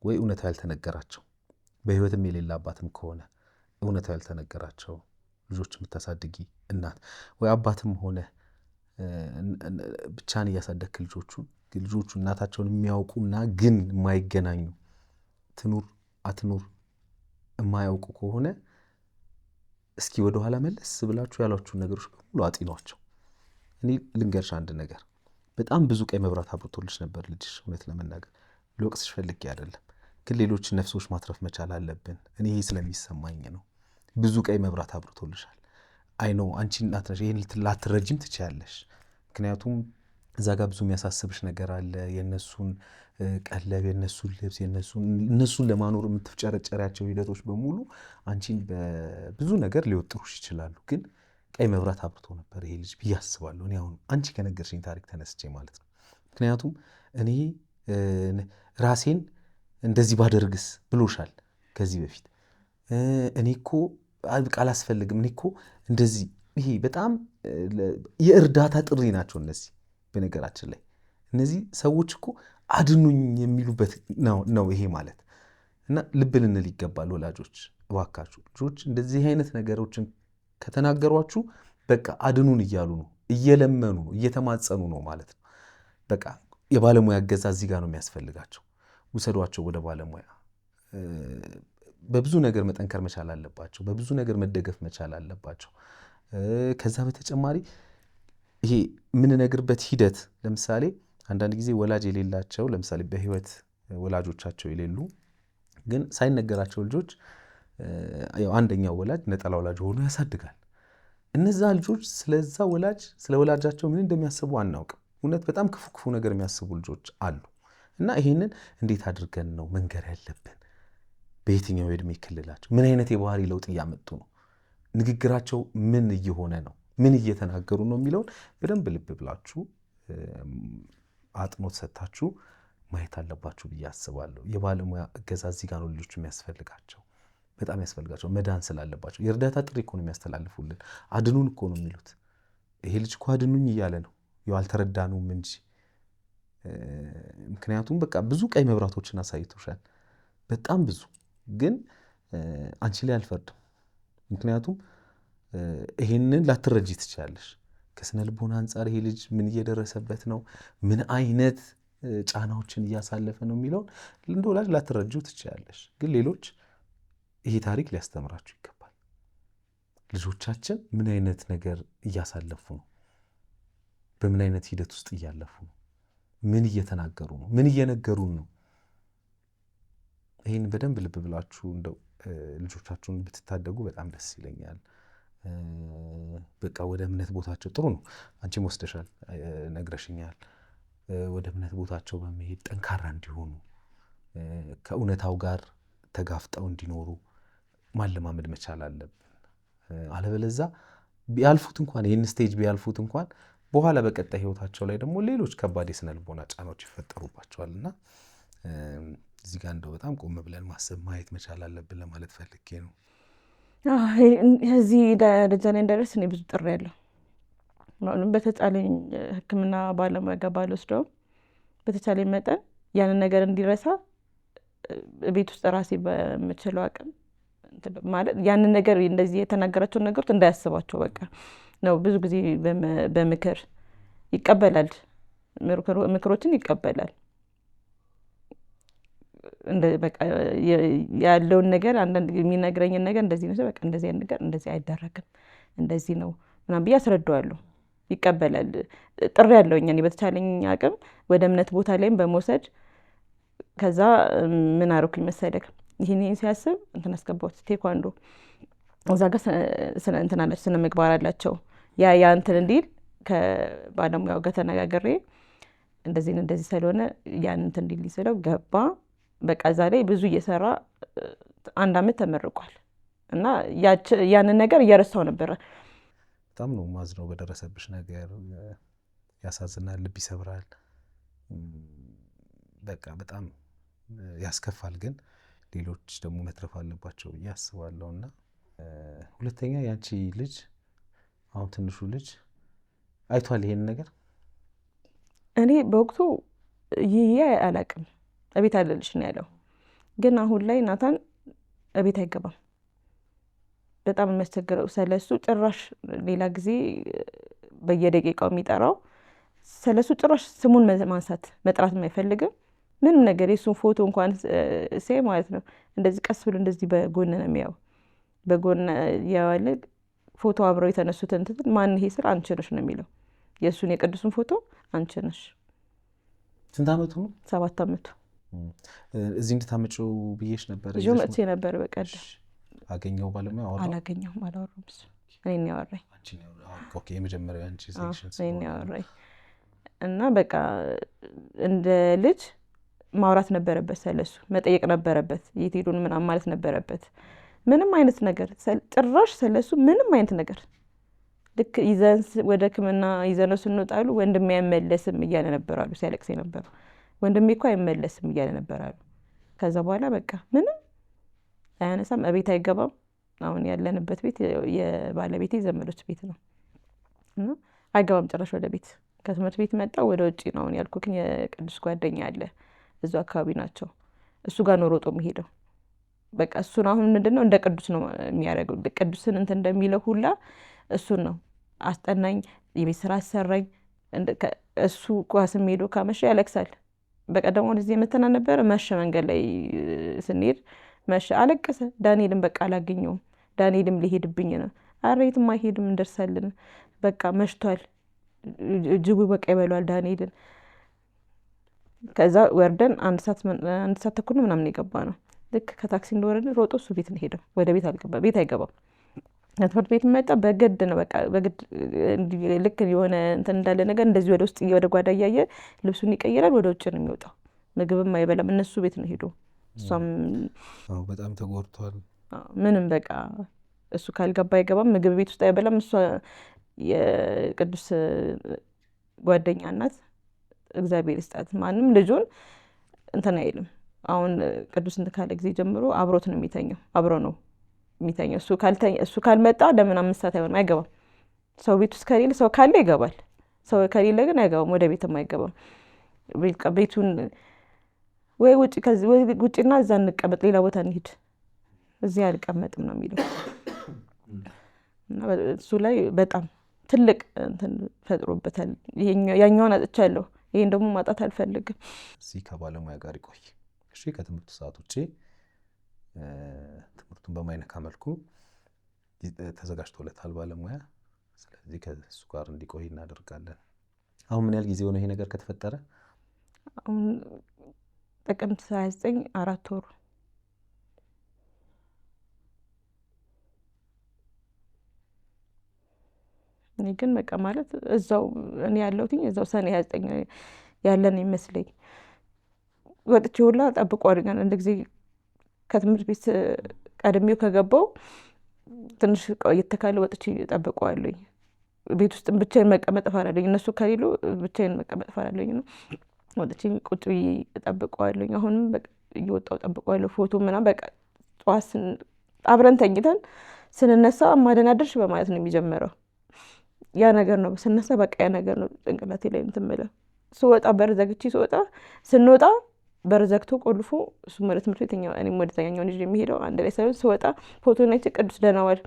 ወይ እውነታው ያልተነገራቸው በሕይወትም የሌላ አባትም ከሆነ እውነታው ያልተነገራቸው ልጆች የምታሳድጊ እናት ወይ አባትም ሆነ ብቻን እያሳደግክ ልጆቹ እናታቸውን የሚያውቁና ግን የማይገናኙ ትኑር አትኑር የማያውቁ ከሆነ እስኪ ወደኋላ መለስ ብላችሁ ያሏችሁን ነገሮች በሙሉ አጢኗቸው። እኔ ልንገርሽ አንድ ነገር፣ በጣም ብዙ ቀይ መብራት አብርቶልሽ ነበር ልጅሽ። እውነት ለመናገር ልወቅስሽ ፈልጌ አይደለም፣ ግን ሌሎች ነፍሶች ማትረፍ መቻል አለብን። እኔ ይሄ ስለሚሰማኝ ነው። ብዙ ቀይ መብራት አብርቶልሻል። አይ ነው አንቺ እናት ነሽ፣ ይሄን ላትረጂም ትችያለሽ። ምክንያቱም እዛ ጋር ብዙ የሚያሳስብሽ ነገር አለ። የነሱን ቀለብ፣ የነሱን ልብስ፣ እነሱን ለማኖር የምትፍጨረጨሪያቸው ሂደቶች በሙሉ አንቺን በብዙ ነገር ሊወጥሩሽ ይችላሉ። ግን ቀይ መብራት አብርቶ ነበር ይሄ ልጅ ብዬ አስባለሁ። እኔ አሁን አንቺ ከነገርሽኝ ታሪክ ተነስቼ ማለት ነው። ምክንያቱም እኔ ራሴን እንደዚህ ባደርግስ ብሎሻል ከዚህ በፊት። እኔ እኮ አላስፈልግም፣ እኔ እኮ እንደዚህ። ይሄ በጣም የእርዳታ ጥሪ ናቸው እነዚህ። በነገራችን ላይ እነዚህ ሰዎች እኮ አድኑኝ የሚሉበት ነው ይሄ ማለት እና ልብ ልንል ይገባል። ወላጆች እባካችሁ ልጆች እንደዚህ አይነት ነገሮችን ከተናገሯችሁ በቃ አድኑን እያሉ ነው፣ እየለመኑ ነው፣ እየተማጸኑ ነው ማለት ነው። በቃ የባለሙያ እገዛ እዚህ ጋር ነው የሚያስፈልጋቸው። ውሰዷቸው ወደ ባለሙያ። በብዙ ነገር መጠንከር መቻል አለባቸው። በብዙ ነገር መደገፍ መቻል አለባቸው። ከዛ በተጨማሪ ይሄ የምንነግርበት ሂደት ለምሳሌ አንዳንድ ጊዜ ወላጅ የሌላቸው ለምሳሌ በህይወት ወላጆቻቸው የሌሉ ግን ሳይነገራቸው ልጆች አንደኛው ወላጅ ነጠላ ወላጅ ሆኖ ያሳድጋል። እነዛ ልጆች ስለዛ ወላጅ ስለ ወላጃቸው ምን እንደሚያስቡ አናውቅም። እውነት በጣም ክፉ ክፉ ነገር የሚያስቡ ልጆች አሉ። እና ይሄንን እንዴት አድርገን ነው መንገር ያለብን? በየትኛው የዕድሜ ክልላቸው ምን አይነት የባህሪ ለውጥ እያመጡ ነው? ንግግራቸው ምን እየሆነ ነው? ምን እየተናገሩ ነው የሚለውን በደንብ ልብ ብላችሁ አጥኖት ሰጥታችሁ ማየት አለባችሁ ብዬ አስባለሁ። የባለሙያ እገዛ እዚህ ጋር ነው ልጆቹ የሚያስፈልጋቸው፣ በጣም ያስፈልጋቸው፣ መዳን ስላለባቸው። የእርዳታ ጥሪ እኮ ነው የሚያስተላልፉልን። አድኑን እኮ ነው የሚሉት። ይሄ ልጅ እኮ አድኑኝ እያለ ነው። ያው አልተረዳኑም እንጂ ምክንያቱም በቃ ብዙ ቀይ መብራቶችን አሳይቶሻል፣ በጣም ብዙ። ግን አንቺ ላይ አልፈርድም። ምክንያቱም ይሄንን ላትረጂ ትችላለሽ። ከስነ ልቦና አንጻር ይሄ ልጅ ምን እየደረሰበት ነው፣ ምን አይነት ጫናዎችን እያሳለፈ ነው የሚለውን እንደ ወላጅ ላትረጂው ትችላለሽ። ግን ሌሎች ይሄ ታሪክ ሊያስተምራችሁ ይገባል። ልጆቻችን ምን አይነት ነገር እያሳለፉ ነው፣ በምን አይነት ሂደት ውስጥ እያለፉ ነው፣ ምን እየተናገሩ ነው፣ ምን እየነገሩን ነው። ይህን በደንብ ልብ ብላችሁ እንደው ልጆቻችሁን ብትታደጉ በጣም ደስ ይለኛል። በቃ ወደ እምነት ቦታቸው ጥሩ ነው። አንቺም ወስደሻል፣ ነግረሽኛል። ወደ እምነት ቦታቸው በመሄድ ጠንካራ እንዲሆኑ ከእውነታው ጋር ተጋፍጠው እንዲኖሩ ማለማመድ መቻል አለብን። አለበለዛ ቢያልፉት እንኳን ይህን ስቴጅ ቢያልፉት እንኳን በኋላ በቀጣይ ህይወታቸው ላይ ደግሞ ሌሎች ከባድ የስነ ልቦና ጫናዎች ይፈጠሩባቸዋልና እዚህ ጋር እንደው በጣም ቆም ብለን ማሰብ ማየት መቻል አለብን ለማለት ፈልጌ ነው። እዚህ ደረጃ ላይ እንደደርስ እኔ ብዙ ጥሪ ያለው አሁንም በተቻለኝ ሕክምና ባለሙያ ጋር ባልወስደውም በተቻለኝ መጠን ያንን ነገር እንዲረሳ ቤት ውስጥ ራሴ በምችለው አቅም ማለት ያንን ነገር እንደዚህ የተናገራቸውን ነገሮች እንዳያስባቸው በቃ ነው። ብዙ ጊዜ በምክር ይቀበላል፣ ምክሮችን ይቀበላል። በቃ ያለውን ነገር አንዳንድ የሚነግረኝን ነገር እንደዚህ ነው፣ በቃ እንደዚህ አይነት ነገር እንደዚህ አይደረግም፣ እንደዚህ ነው ምናምን ብዬ አስረዳዋለሁ። ይቀበላል። ጥሪ ያለውኝ እኔ በተቻለኝ አቅም ወደ እምነት ቦታ ላይም በመውሰድ ከዛ ምን አደረኩኝ መሰለክ፣ ይህን ሲያስብ እንትን አስገባሁት ቴኳንዶ። እዛ ጋር እንትን አላቸው፣ ስነ ምግባር አላቸው። ያ እንትን እንዲል ከባለሙያው ጋር ተነጋግሬ እንደዚህ ስለሆነ ያን እንትን እንዲል ስለው ገባ። በቃ እዛ ላይ ብዙ እየሰራ 1 አመት ተመርቋል። እና ያንን ነገር እየረሳው ነበረ። በጣም ነው ማዝነው በደረሰብሽ ነገር። ያሳዝናል፣ ልብ ይሰብራል፣ በቃ በጣም ያስከፋል። ግን ሌሎች ደግሞ መትረፍ አለባቸው ብዬ አስባለሁና ሁለተኛ ያንቺ ልጅ አሁን ትንሹ ልጅ አይቷል ይሄን ነገር? እኔ በወቅቱ ይሄ አላቅም፣ እቤት አለልሽ ነው ያለው። ግን አሁን ላይ ናታን እቤት አይገባም። በጣም የሚያስቸግረው ስለሱ ጭራሽ ሌላ ጊዜ በየደቂቃው የሚጠራው ስለሱ ጭራሽ ስሙን ማንሳት መጥራት አይፈልግም። ምንም ነገር የሱን ፎቶ እንኳን ሴ ማለት ነው እንደዚህ ቀስ ብሎ እንደዚህ በጎን ነው የሚያው። በጎን ያዋለ ፎቶ አብረው የተነሱት እንትን ማን ይሄ ስል አንቺ ነሽ ነው የሚለው። የሱን የቅዱስን ፎቶ አንቺ ነሽ። ስንት አመቱ ነው? 7 አመቱ። እዚህ እንድታመጪው ብዬሽ ነበር። ይዤው መጥቼ ነበር በቀደም። አገኘው ባለሙያ አወራ? አላገኘሁም፣ አላወራም። እኔን ያወራኝ። ኦኬ፣ የመጀመሪያው አንቺ ሴክሽን እኔን ያወራኝ እና በቃ እንደ ልጅ ማውራት ነበረበት፣ ስለሱ መጠየቅ ነበረበት፣ የት ሄዱን ምናምን ማለት ነበረበት። ምንም አይነት ነገር ጭራሽ ስለሱ ምንም አይነት ነገር ልክ ይዘን ወደ ሕክምና ይዘነው ስንወጣሉ ወንድሜ አይመለስም እያለ ነበር አሉ። ሲያለቅስ ነበር። ወንድሜ እኮ አይመለስም እያለ ነበር አሉ። ከዛ በኋላ በቃ ምንም አያነሳም፣ እቤት አይገባም። አሁን ያለንበት ቤት የባለቤቴ ዘመዶች ቤት ነው እና አይገባም ጭራሽ ወደ ቤት። ከትምህርት ቤት መጣ ወደ ውጭ ነው። አሁን ያልኩክን የቅዱስ ጓደኛ አለ እዛው አካባቢ ናቸው። እሱ ጋር ነው ሮጦ የሚሄደው። በቃ እሱን አሁን ምንድነው እንደ ቅዱስ ነው የሚያደርገው። ቅዱስን እንትን እንደሚለው ሁላ እሱን ነው አስጠናኝ፣ የቤት ስራ አሰራኝ። እሱ ኳስም ሄዶ ካመሸ ያለቅሳል። በቀደም ወደዚህ የመተና ነበረ። መሸ፣ መንገድ ላይ ስንሄድ መሸ፣ አለቀሰ። ዳንኤልም በቃ አላገኘውም፣ ዳንኤልም ሊሄድብኝ ነው። ኧረ የትም አይሄድም፣ እንደርሳለን፣ በቃ መሽቷል፣ ጅቡ በቃ ይበሏል ዳንኤልን። ከዛ ወርደን 1 ሰዓት ተኩል ምናምን የገባ ነው። ልክ ከታክሲ እንደወረድን ሮጦ እሱ ቤት ነው ሄደው። ወደ ቤት አልገባም፣ ቤት አይገባም። ትምህርት ቤት መጣ በግድ ነው በቃ በግድ። ልክ የሆነ እንትን እንዳለ ነገር እንደዚህ ወደ ውስጥ ወደ ጓዳ እያየ ልብሱን ይቀይራል፣ ወደ ውጭ ነው የሚወጣው። ምግብም አይበላም፣ እነሱ ቤት ነው ሄዶ። እሷም በጣም ተጎድቷል። ምንም በቃ እሱ ካልገባ አይገባም፣ ምግብ ቤት ውስጥ አይበላም። እሷ የቅዱስ ጓደኛ ናት፣ እግዚአብሔር ይስጣት። ማንም ልጁን እንትን አይልም። አሁን ቅዱስ እንትን ካለ ጊዜ ጀምሮ አብሮት ነው የሚተኘው፣ አብሮ ነው የሚተኘው። እሱ ካልመጣ ለምን 5 ሰዓት አይሆንም፣ አይገባም። ሰው ቤት ውስጥ ከሌለ፣ ሰው ካለ ይገባል። ሰው ከሌለ ግን አይገባም፣ ወደ ቤትም አይገባም። ቤቱን ወይ ውጭና እዛ እንቀመጥ፣ ሌላ ቦታ እንሂድ፣ እዚህ አልቀመጥም ነው የሚለው። እና እሱ ላይ በጣም ትልቅ እንትን ፈጥሮበታል። ያኛውን አጥቻለሁ፣ ይሄን ደግሞ ማጣት አልፈልግም። እዚህ ከባለሙያ ጋር ይቆይ እሺ። ከትምህርቱ ሰዓት ውጭ ትምህርቱን በማይነካ መልኩ ተዘጋጅቶለታል ባለሙያ። ስለዚህ ከእሱ ጋር እንዲቆይ እናደርጋለን። አሁን ምን ያህል ጊዜ ሆነ ይሄ ነገር ከተፈጠረ? አሁን ጥቅምት 29 4 ወሩ። እኔ ግን በቃ ማለት እዛው እኔ ያለሁት እዛው ሰኔ 29 ያለን ይመስለኝ። ወጥቼ ሁላ ጠብቆ አድርገን አንድ ጊዜ ከትምህርት ቤት ቀድሜው ከገባው ትንሽ ቆየት ካለ ወጥቼ ጠብቀዋለሁኝ። ቤት ውስጥ ብቻዬን መቀመጥ እፈራለሁኝ፣ እነሱ ከሌሉ ብቻዬን መቀመጥ እፈራለሁኝ ነው። ወጥቼ ቁጭ ብዬ እጠብቀዋለሁኝ። አሁንም በቃ እየወጣሁ እጠብቀዋለሁ። ፎቶ ምናምን በቃ ጠዋት አብረን ተኝተን ስንነሳ ማደናደርሽ በማለት ነው የሚጀምረው። ያ ነገር ነው ስነሳ በቃ ያ ነገር ነው ጭንቅላቴ ላይ እንትን የምለው። ስወጣ በር ዘግቼ ስወጣ፣ ስንወጣ በር ዘግቶ ቆልፎ እሱም ወደ ትምህርት ቤት እኔም ወደ ተኛኛውን ይዤ የሚሄደው አንድ ላይ ሳይሆን፣ ስወጣ ፎቶ ናይቼ ቅዱስ ደህና ዋል፣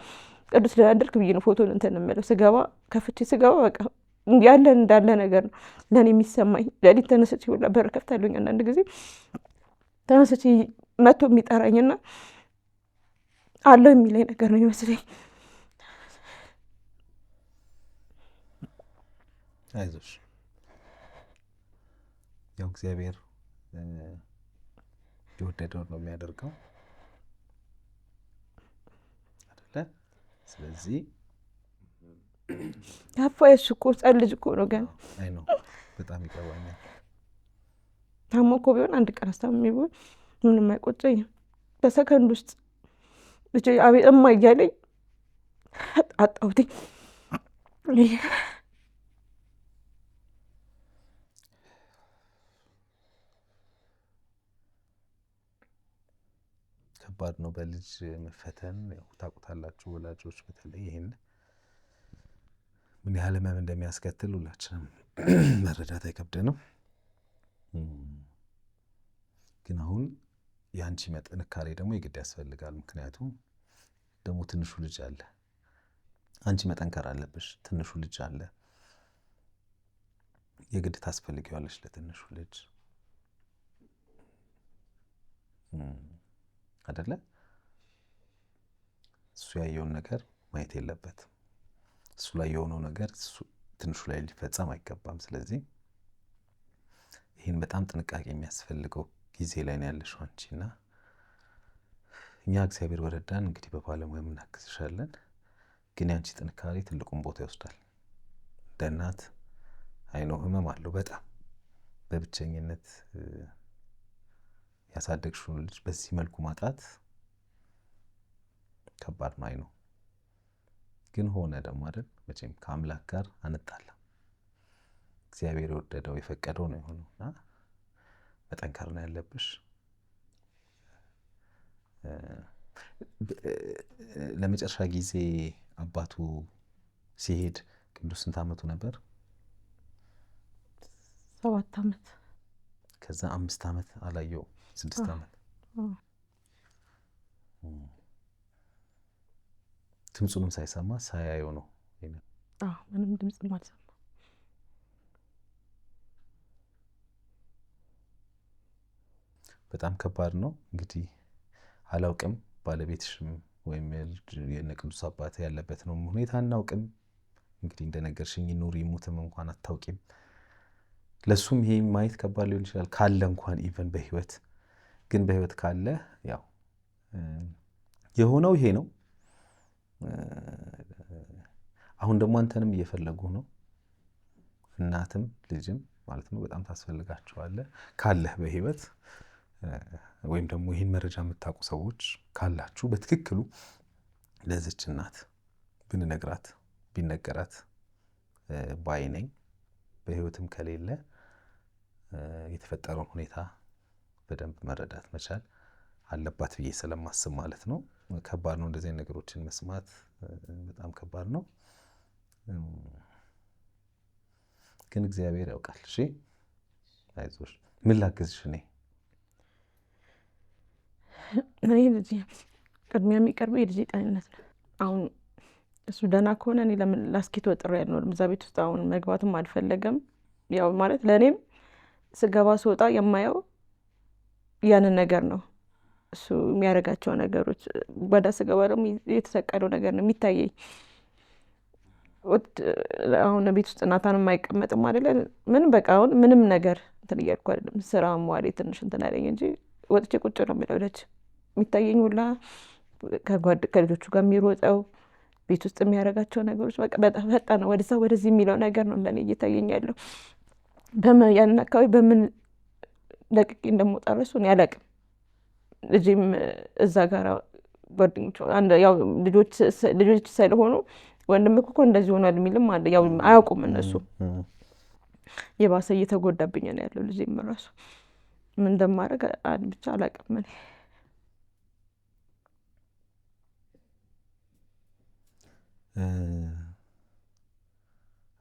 ቅዱስ ደህና አደርክ ብዬ ነው ፎቶን እንትን የምለው። ስገባ ከፍቼ ስገባ በቃ ያለን እንዳለ ነገር ነው ለእኔ የሚሰማኝ። ሌሊት ተነስቼ ሁላ በር ከፍታለሁኝ። አንዳንድ ጊዜ ተነስቼ መጥቶ የሚጠራኝና አለው የሚለኝ ነገር ነው ይመስለኝ። አይዞሽ፣ ያው እግዚአብሔር የወደደውን ነው የሚያደርገው አይደለ? ስለዚህ ያፋየሽ እኮ ሕፃን ልጅ እኮ ነው ገና። አይ ነው በጣም ይገባኛል። ታሞ እኮ ቢሆን አንድ ቀን አስታምሜ ቢሆን ምንም አይቆጨኝም። በሰከንድ ውስጥ ልጄ አቤት እማ እያለኝ አጣሁትኝ። ከባድ ነው በልጅ መፈተን። ያው ታውቁታላችሁ ወላጆች፣ በተለይ ይሄን ምን ያህል ህመም እንደሚያስከትል ሁላችንም መረዳት አይከብደንም። ግን አሁን የአንቺ ጥንካሬ ደግሞ የግድ ያስፈልጋል። ምክንያቱም ደግሞ ትንሹ ልጅ አለ፣ አንቺ መጠንከር አለብሽ። ትንሹ ልጅ አለ፣ የግድ ታስፈልጊዋለሽ ለትንሹ ልጅ አይደለ? እሱ ያየውን ነገር ማየት የለበትም። እሱ ላይ የሆነው ነገር ትንሹ ላይ ሊፈጸም አይገባም። ስለዚህ ይህን በጣም ጥንቃቄ የሚያስፈልገው ጊዜ ላይ ነው ያለሽው አንቺና እኛ እግዚአብሔር ወረዳን እንግዲህ በባለሙያ እናግዝሻለን። ግን ያንቺ ጥንካሬ ትልቁን ቦታ ይወስዳል። እንደ እናት አይኖ ህመም አለው በጣም በብቸኝነት ያሳደግሽውን ልጅ በዚህ መልኩ ማጣት ከባድ ነው። አይኖ ግን ሆነ ደግሞ አይደል? መቼም ከአምላክ ጋር አንጣላም። እግዚአብሔር የወደደው የፈቀደው ነው የሆነውና መጠንከር ነው ያለብሽ። ለመጨረሻ ጊዜ አባቱ ሲሄድ ቅዱስ ስንት ዓመቱ ነበር? 7 ዓመት። ከዛ 5 ዓመት አላየው፣ 6 ዓመት። ድምፁንም ሳይሰማ ሳያየው ነው። ምንም ድምፅም አልሰማ። በጣም ከባድ ነው። እንግዲህ አላውቅም ባለቤትሽም ወይም የቅዱስ አባት ያለበት ነው ሁኔታ አናውቅም። እንግዲህ እንደነገርሽኝ ኑር ይሙትም እንኳን አታውቂም። ለሱም ይሄ ማየት ከባድ ሊሆን ይችላል ካለ እንኳን ኢቨን በህይወት ግን በህይወት ካለ ያው የሆነው ይሄ ነው። አሁን ደግሞ አንተንም እየፈለጉ ነው። እናትም ልጅም ማለት ነው በጣም ታስፈልጋቸዋለህ ካለህ በህይወት ወይም ደግሞ ይህን መረጃ የምታውቁ ሰዎች ካላችሁ በትክክሉ ለዚች እናት ብንነግራት ቢነገራት ባይ ነኝ። በህይወትም ከሌለ የተፈጠረውን ሁኔታ በደንብ መረዳት መቻል አለባት ብዬ ስለማስብ ማለት ነው። ከባድ ነው እንደዚህ አይነት ነገሮችን መስማት በጣም ከባድ ነው። ግን እግዚአብሔር ያውቃል። እሺ አይዞሽ። ምን ላግዝሽ? እኔ ልጅ ቅድሚያ የሚቀርበው የልጅ ጤንነት ነው። አሁን እሱ ደህና ከሆነ እኔ ለምን ላስኬት ወጥሬ ያልኖርም እዛ ቤት ውስጥ አሁን መግባትም አልፈለገም። ያው ማለት ለእኔም ስገባ ስወጣ የማየው ያንን ነገር ነው። እሱ የሚያደርጋቸው ነገሮች ወደ ስገባ ደግሞ የተሰቀለው ነገር ነው የሚታየኝ። አሁን ቤት ውስጥ ናታንም አይቀመጥም አይደለ? ምንም በቃ አሁን ምንም ነገር እንትን እያልኩ አይደለም። ስራ መዋሌ ትንሽ እንትን አለኝ እንጂ ወጥቼ ቁጭ ነው የምለው። ልጅ የሚታየኝ ሁላ ከልጆቹ ጋር የሚሮጠው ቤት ውስጥ የሚያደርጋቸው ነገሮች በቃ በጣም ፈጣን ነው። ወደዛ ወደዚህ የሚለው ነገር ነው ለእኔ እየታየኝ ያለው። ያንን አካባቢ በምን ለቅቄ እንደምወጣ እራሱ እኔ አላውቅም። ልጄም እዛ ጋር ጓደኞቹ ያው ልጆች ስለሆኑ ወንድምህ እኮ እንደዚህ ሆኗል የሚልም አለ። ያው አያውቁም እነሱ። የባሰ እየተጎዳብኝ ነው ያለው ልጄም እራሱ ምን እንደማደርግ ብቻ አላውቅም እኔ።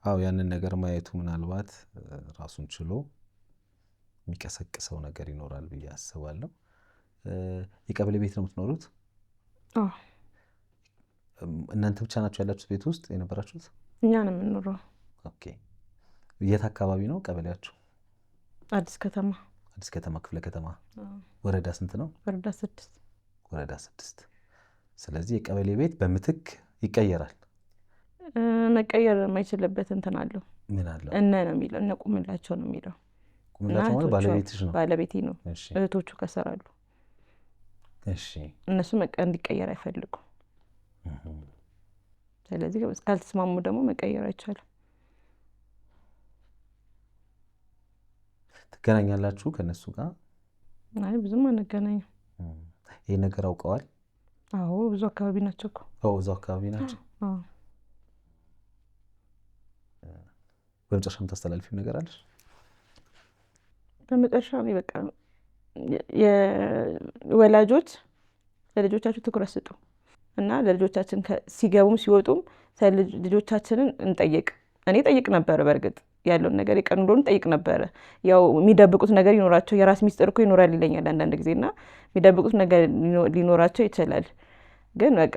አዎ ያንን ነገር ማየቱ ምናልባት ራሱን ችሎ የሚቀሰቅሰው ነገር ይኖራል ብዬ አስባለሁ። የቀበሌ ቤት ነው የምትኖሩት? አዎ። እናንተ ብቻ ናችሁ ያላችሁት ቤት ውስጥ የነበራችሁት? እኛ ነው የምንኖረው። ኦኬ። የት አካባቢ ነው ቀበሌያችሁ? አዲስ ከተማ። አዲስ ከተማ ክፍለ ከተማ። ወረዳ ስንት ነው? ወረዳ 6። ወረዳ 6። ስለዚህ የቀበሌ ቤት በምትክ ይቀየራል። መቀየር የማይችልበት እንትን አለው። ምን አለው? እነ ነው የሚለው እነ ቁምላቸው ነው የሚለው። ቁምላቸው ማለት ባለቤትሽ ነው? ባለቤቴ ነው። እህቶቹ ከሰራሉ። እሺ። እነሱ እንዲቀየር አይፈልጉም። ስለዚህ ካልተስማሙ ደግሞ መቀየር አይቻልም። ትገናኛላችሁ ከነሱ ጋር? አይ ብዙም አንገናኝም። ይሄ ነገር አውቀዋል? አዎ ብዙ አካባቢ ናቸው እኮ። አዎ ብዙ አካባቢ ናቸው። አዎ። በመጨረሻ የምታስተላልፊው ነገር አለሽ? በመጨረሻ ነው በቃ የወላጆች ለልጆቻችሁ ትኩረት ስጡ እና ለልጆቻችን ሲገቡም ሲወጡም ልጆቻችንን እንጠይቅ። እኔ ጠይቅ ነበረ፣ በእርግጥ ያለውን ነገር የቀን ውሎን ጠይቅ ነበረ። ያው የሚደብቁት ነገር ይኖራቸው የራስ ሚስጥር እኮ ይኖራል ይለኛል አንዳንድ ጊዜ እና የሚደብቁት ነገር ሊኖራቸው ይችላል። ግን በቃ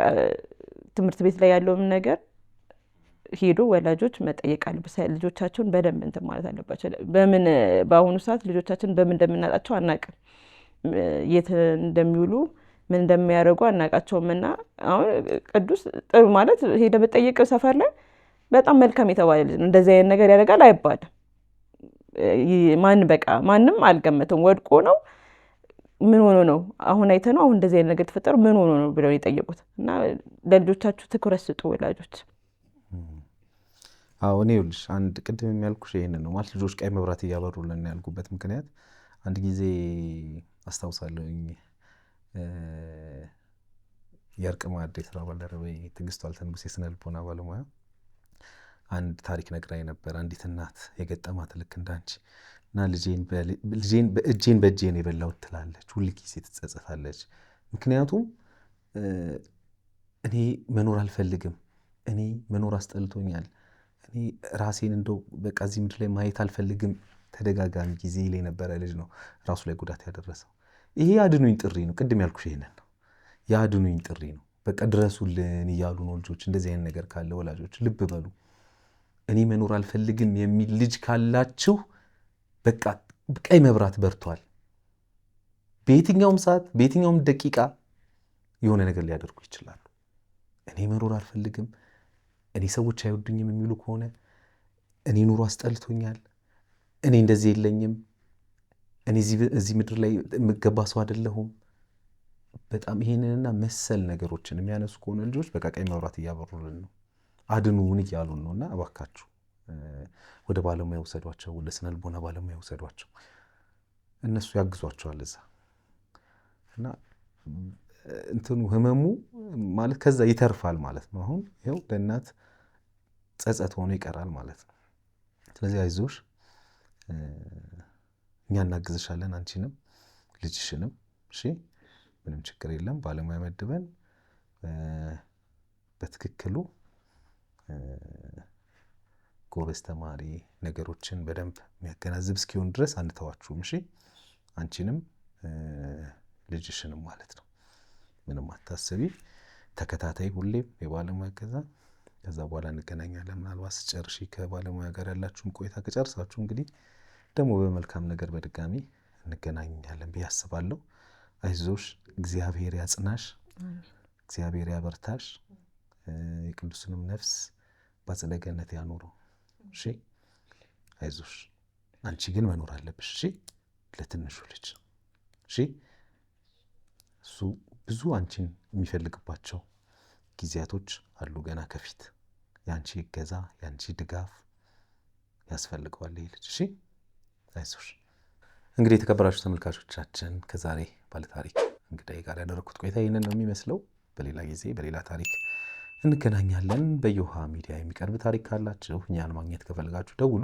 ትምህርት ቤት ላይ ያለውን ነገር ሄዶ ወላጆች መጠየቅ አለባቸው። ልጆቻቸውን በደንብ እንትን ማለት አለባቸው። በምን በአሁኑ ሰዓት ልጆቻችን በምን እንደምናጣቸው አናውቅም። የት እንደሚውሉ ምን እንደሚያደርጉ አናውቃቸውም። እና አሁን ቅዱስ ጥሩ ማለት ሄደ በጠየቅ ሰፈር ላይ በጣም መልካም የተባለ ልጅ ነው። እንደዚህ አይነት ነገር ያደርጋል አይባልም። ማንም አልገመተውም። ወድቆ ነው ምን ሆኖ ነው አሁን አይተ ነው አሁን እንደዚህ አይነት ነገር ተፈጠረው ምን ሆኖ ነው ብለው የጠየቁት። እና ለልጆቻችሁ ትኩረት ስጡ ወላጆች። አዎ እኔ ይኸውልሽ አንድ ቅድም የሚያልኩሽ ይሄንን ነው ማለት ልጆች ቀይ መብራት እያበሩልን ያልኩበት ምክንያት አንድ ጊዜ አስታውሳለሁኝ የእርቅ ማዕድ የስራ ባልደረባዬ ትዕግስቱ አልተንጉስ የስነ ልቦና ባለሙያ አንድ ታሪክ ነግራኝ ነበር። አንዲት እናት የገጠማት ልክ እንዳንቺ እና እጄን በእጄ ነው የበላሁት ትላለች። ሁል ጊዜ ትጸጸታለች። ምክንያቱም እኔ መኖር አልፈልግም፣ እኔ መኖር አስጠልቶኛል፣ እኔ ራሴን እንደው በቃ እዚህ ምድር ላይ ማየት አልፈልግም ተደጋጋሚ ጊዜ ይለኝ ነበረ። ልጅ ነው ራሱ ላይ ጉዳት ያደረሰው። ይሄ የአድኑኝ ጥሪ ነው። ቅድም ያልኩሽ ይሄንን ነው። የአድኑኝ ጥሪ ነው። በቃ ድረሱልን እያሉ ነው ልጆች። እንደዚህ አይነት ነገር ካለ ወላጆች ልብ በሉ። እኔ መኖር አልፈልግም የሚል ልጅ ካላችሁ በቃ ቀይ መብራት በርቷል። በየትኛውም ሰዓት በየትኛውም ደቂቃ የሆነ ነገር ሊያደርጉ ይችላሉ። እኔ መኖር አልፈልግም፣ እኔ ሰዎች አይወዱኝም የሚሉ ከሆነ እኔ ኑሮ አስጠልቶኛል፣ እኔ እንደዚህ የለኝም፣ እኔ እዚህ ምድር ላይ የምገባ ሰው አይደለሁም። በጣም ይሄንንና መሰል ነገሮችን የሚያነሱ ከሆነ ልጆች በቃ ቀይ መብራት እያበሩልን ነው፣ አድኑን እያሉን ነው። እና እባካችሁ ወደ ባለሙያ ውሰዷቸው፣ ወደ ስነ ልቦና ባለሙያ ውሰዷቸው። እነሱ ያግዟቸዋል እዛ እና እንትኑ ህመሙ ማለት ከዛ ይተርፋል ማለት ነው። አሁን ይኸው ለእናት ጸጸት ሆኖ ይቀራል ማለት ነው። ስለዚህ አይዞሽ፣ እኛ እናግዝሻለን፣ አንቺንም ልጅሽንም። እሺ ምንም ችግር የለም። ባለሙያ መድበን በትክክሉ ጎበዝ ተማሪ ነገሮችን በደንብ የሚያገናዝብ እስኪሆን ድረስ አንተዋችሁም። እሺ አንቺንም ልጅሽንም ማለት ነው። ምንም አታስቢ፣ ተከታታይ ሁሌም የባለሙያ ከዛ በኋላ እንገናኛለን። ምናልባት ስጨርሺ ከባለሙያ ጋር ያላችሁን ቆይታ ከጨርሳችሁ እንግዲህ ደግሞ በመልካም ነገር በድጋሚ እንገናኛለን ብዬ አስባለሁ። አይዞሽ፣ እግዚአብሔር ያጽናሽ፣ እግዚአብሔር ያበርታሽ፣ የቅዱስንም ነፍስ በአጸደ ገነት ያኖረው። እሺ አይዞሽ፣ አንቺ ግን መኖር አለብሽ። እሺ ለትንሹ ልጅ እሺ እሱ ብዙ አንቺን የሚፈልግባቸው ጊዜያቶች አሉ ገና ከፊት። ያንቺ እገዛ፣ ያንቺ ድጋፍ ያስፈልገዋል ይህ ልጅ። እሺ አይዞሽ። እንግዲህ የተከበራችሁ ተመልካቾቻችን ከዛሬ ባለታሪክ እንግዳዬ ጋር ያደረኩት ቆይታ ይህንን ነው የሚመስለው። በሌላ ጊዜ በሌላ ታሪክ እንገናኛለን። በየውሃ ሚዲያ የሚቀርብ ታሪክ ካላችሁ እኛን ማግኘት ከፈልጋችሁ ደውሉ።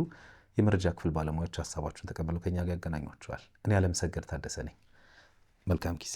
የመረጃ ክፍል ባለሙያዎች ሀሳባችሁን ተቀበሉ ከኛ ጋር ያገናኟችኋል። እኔ አለምሰገድ ታደሰ ነኝ። መልካም ጊዜ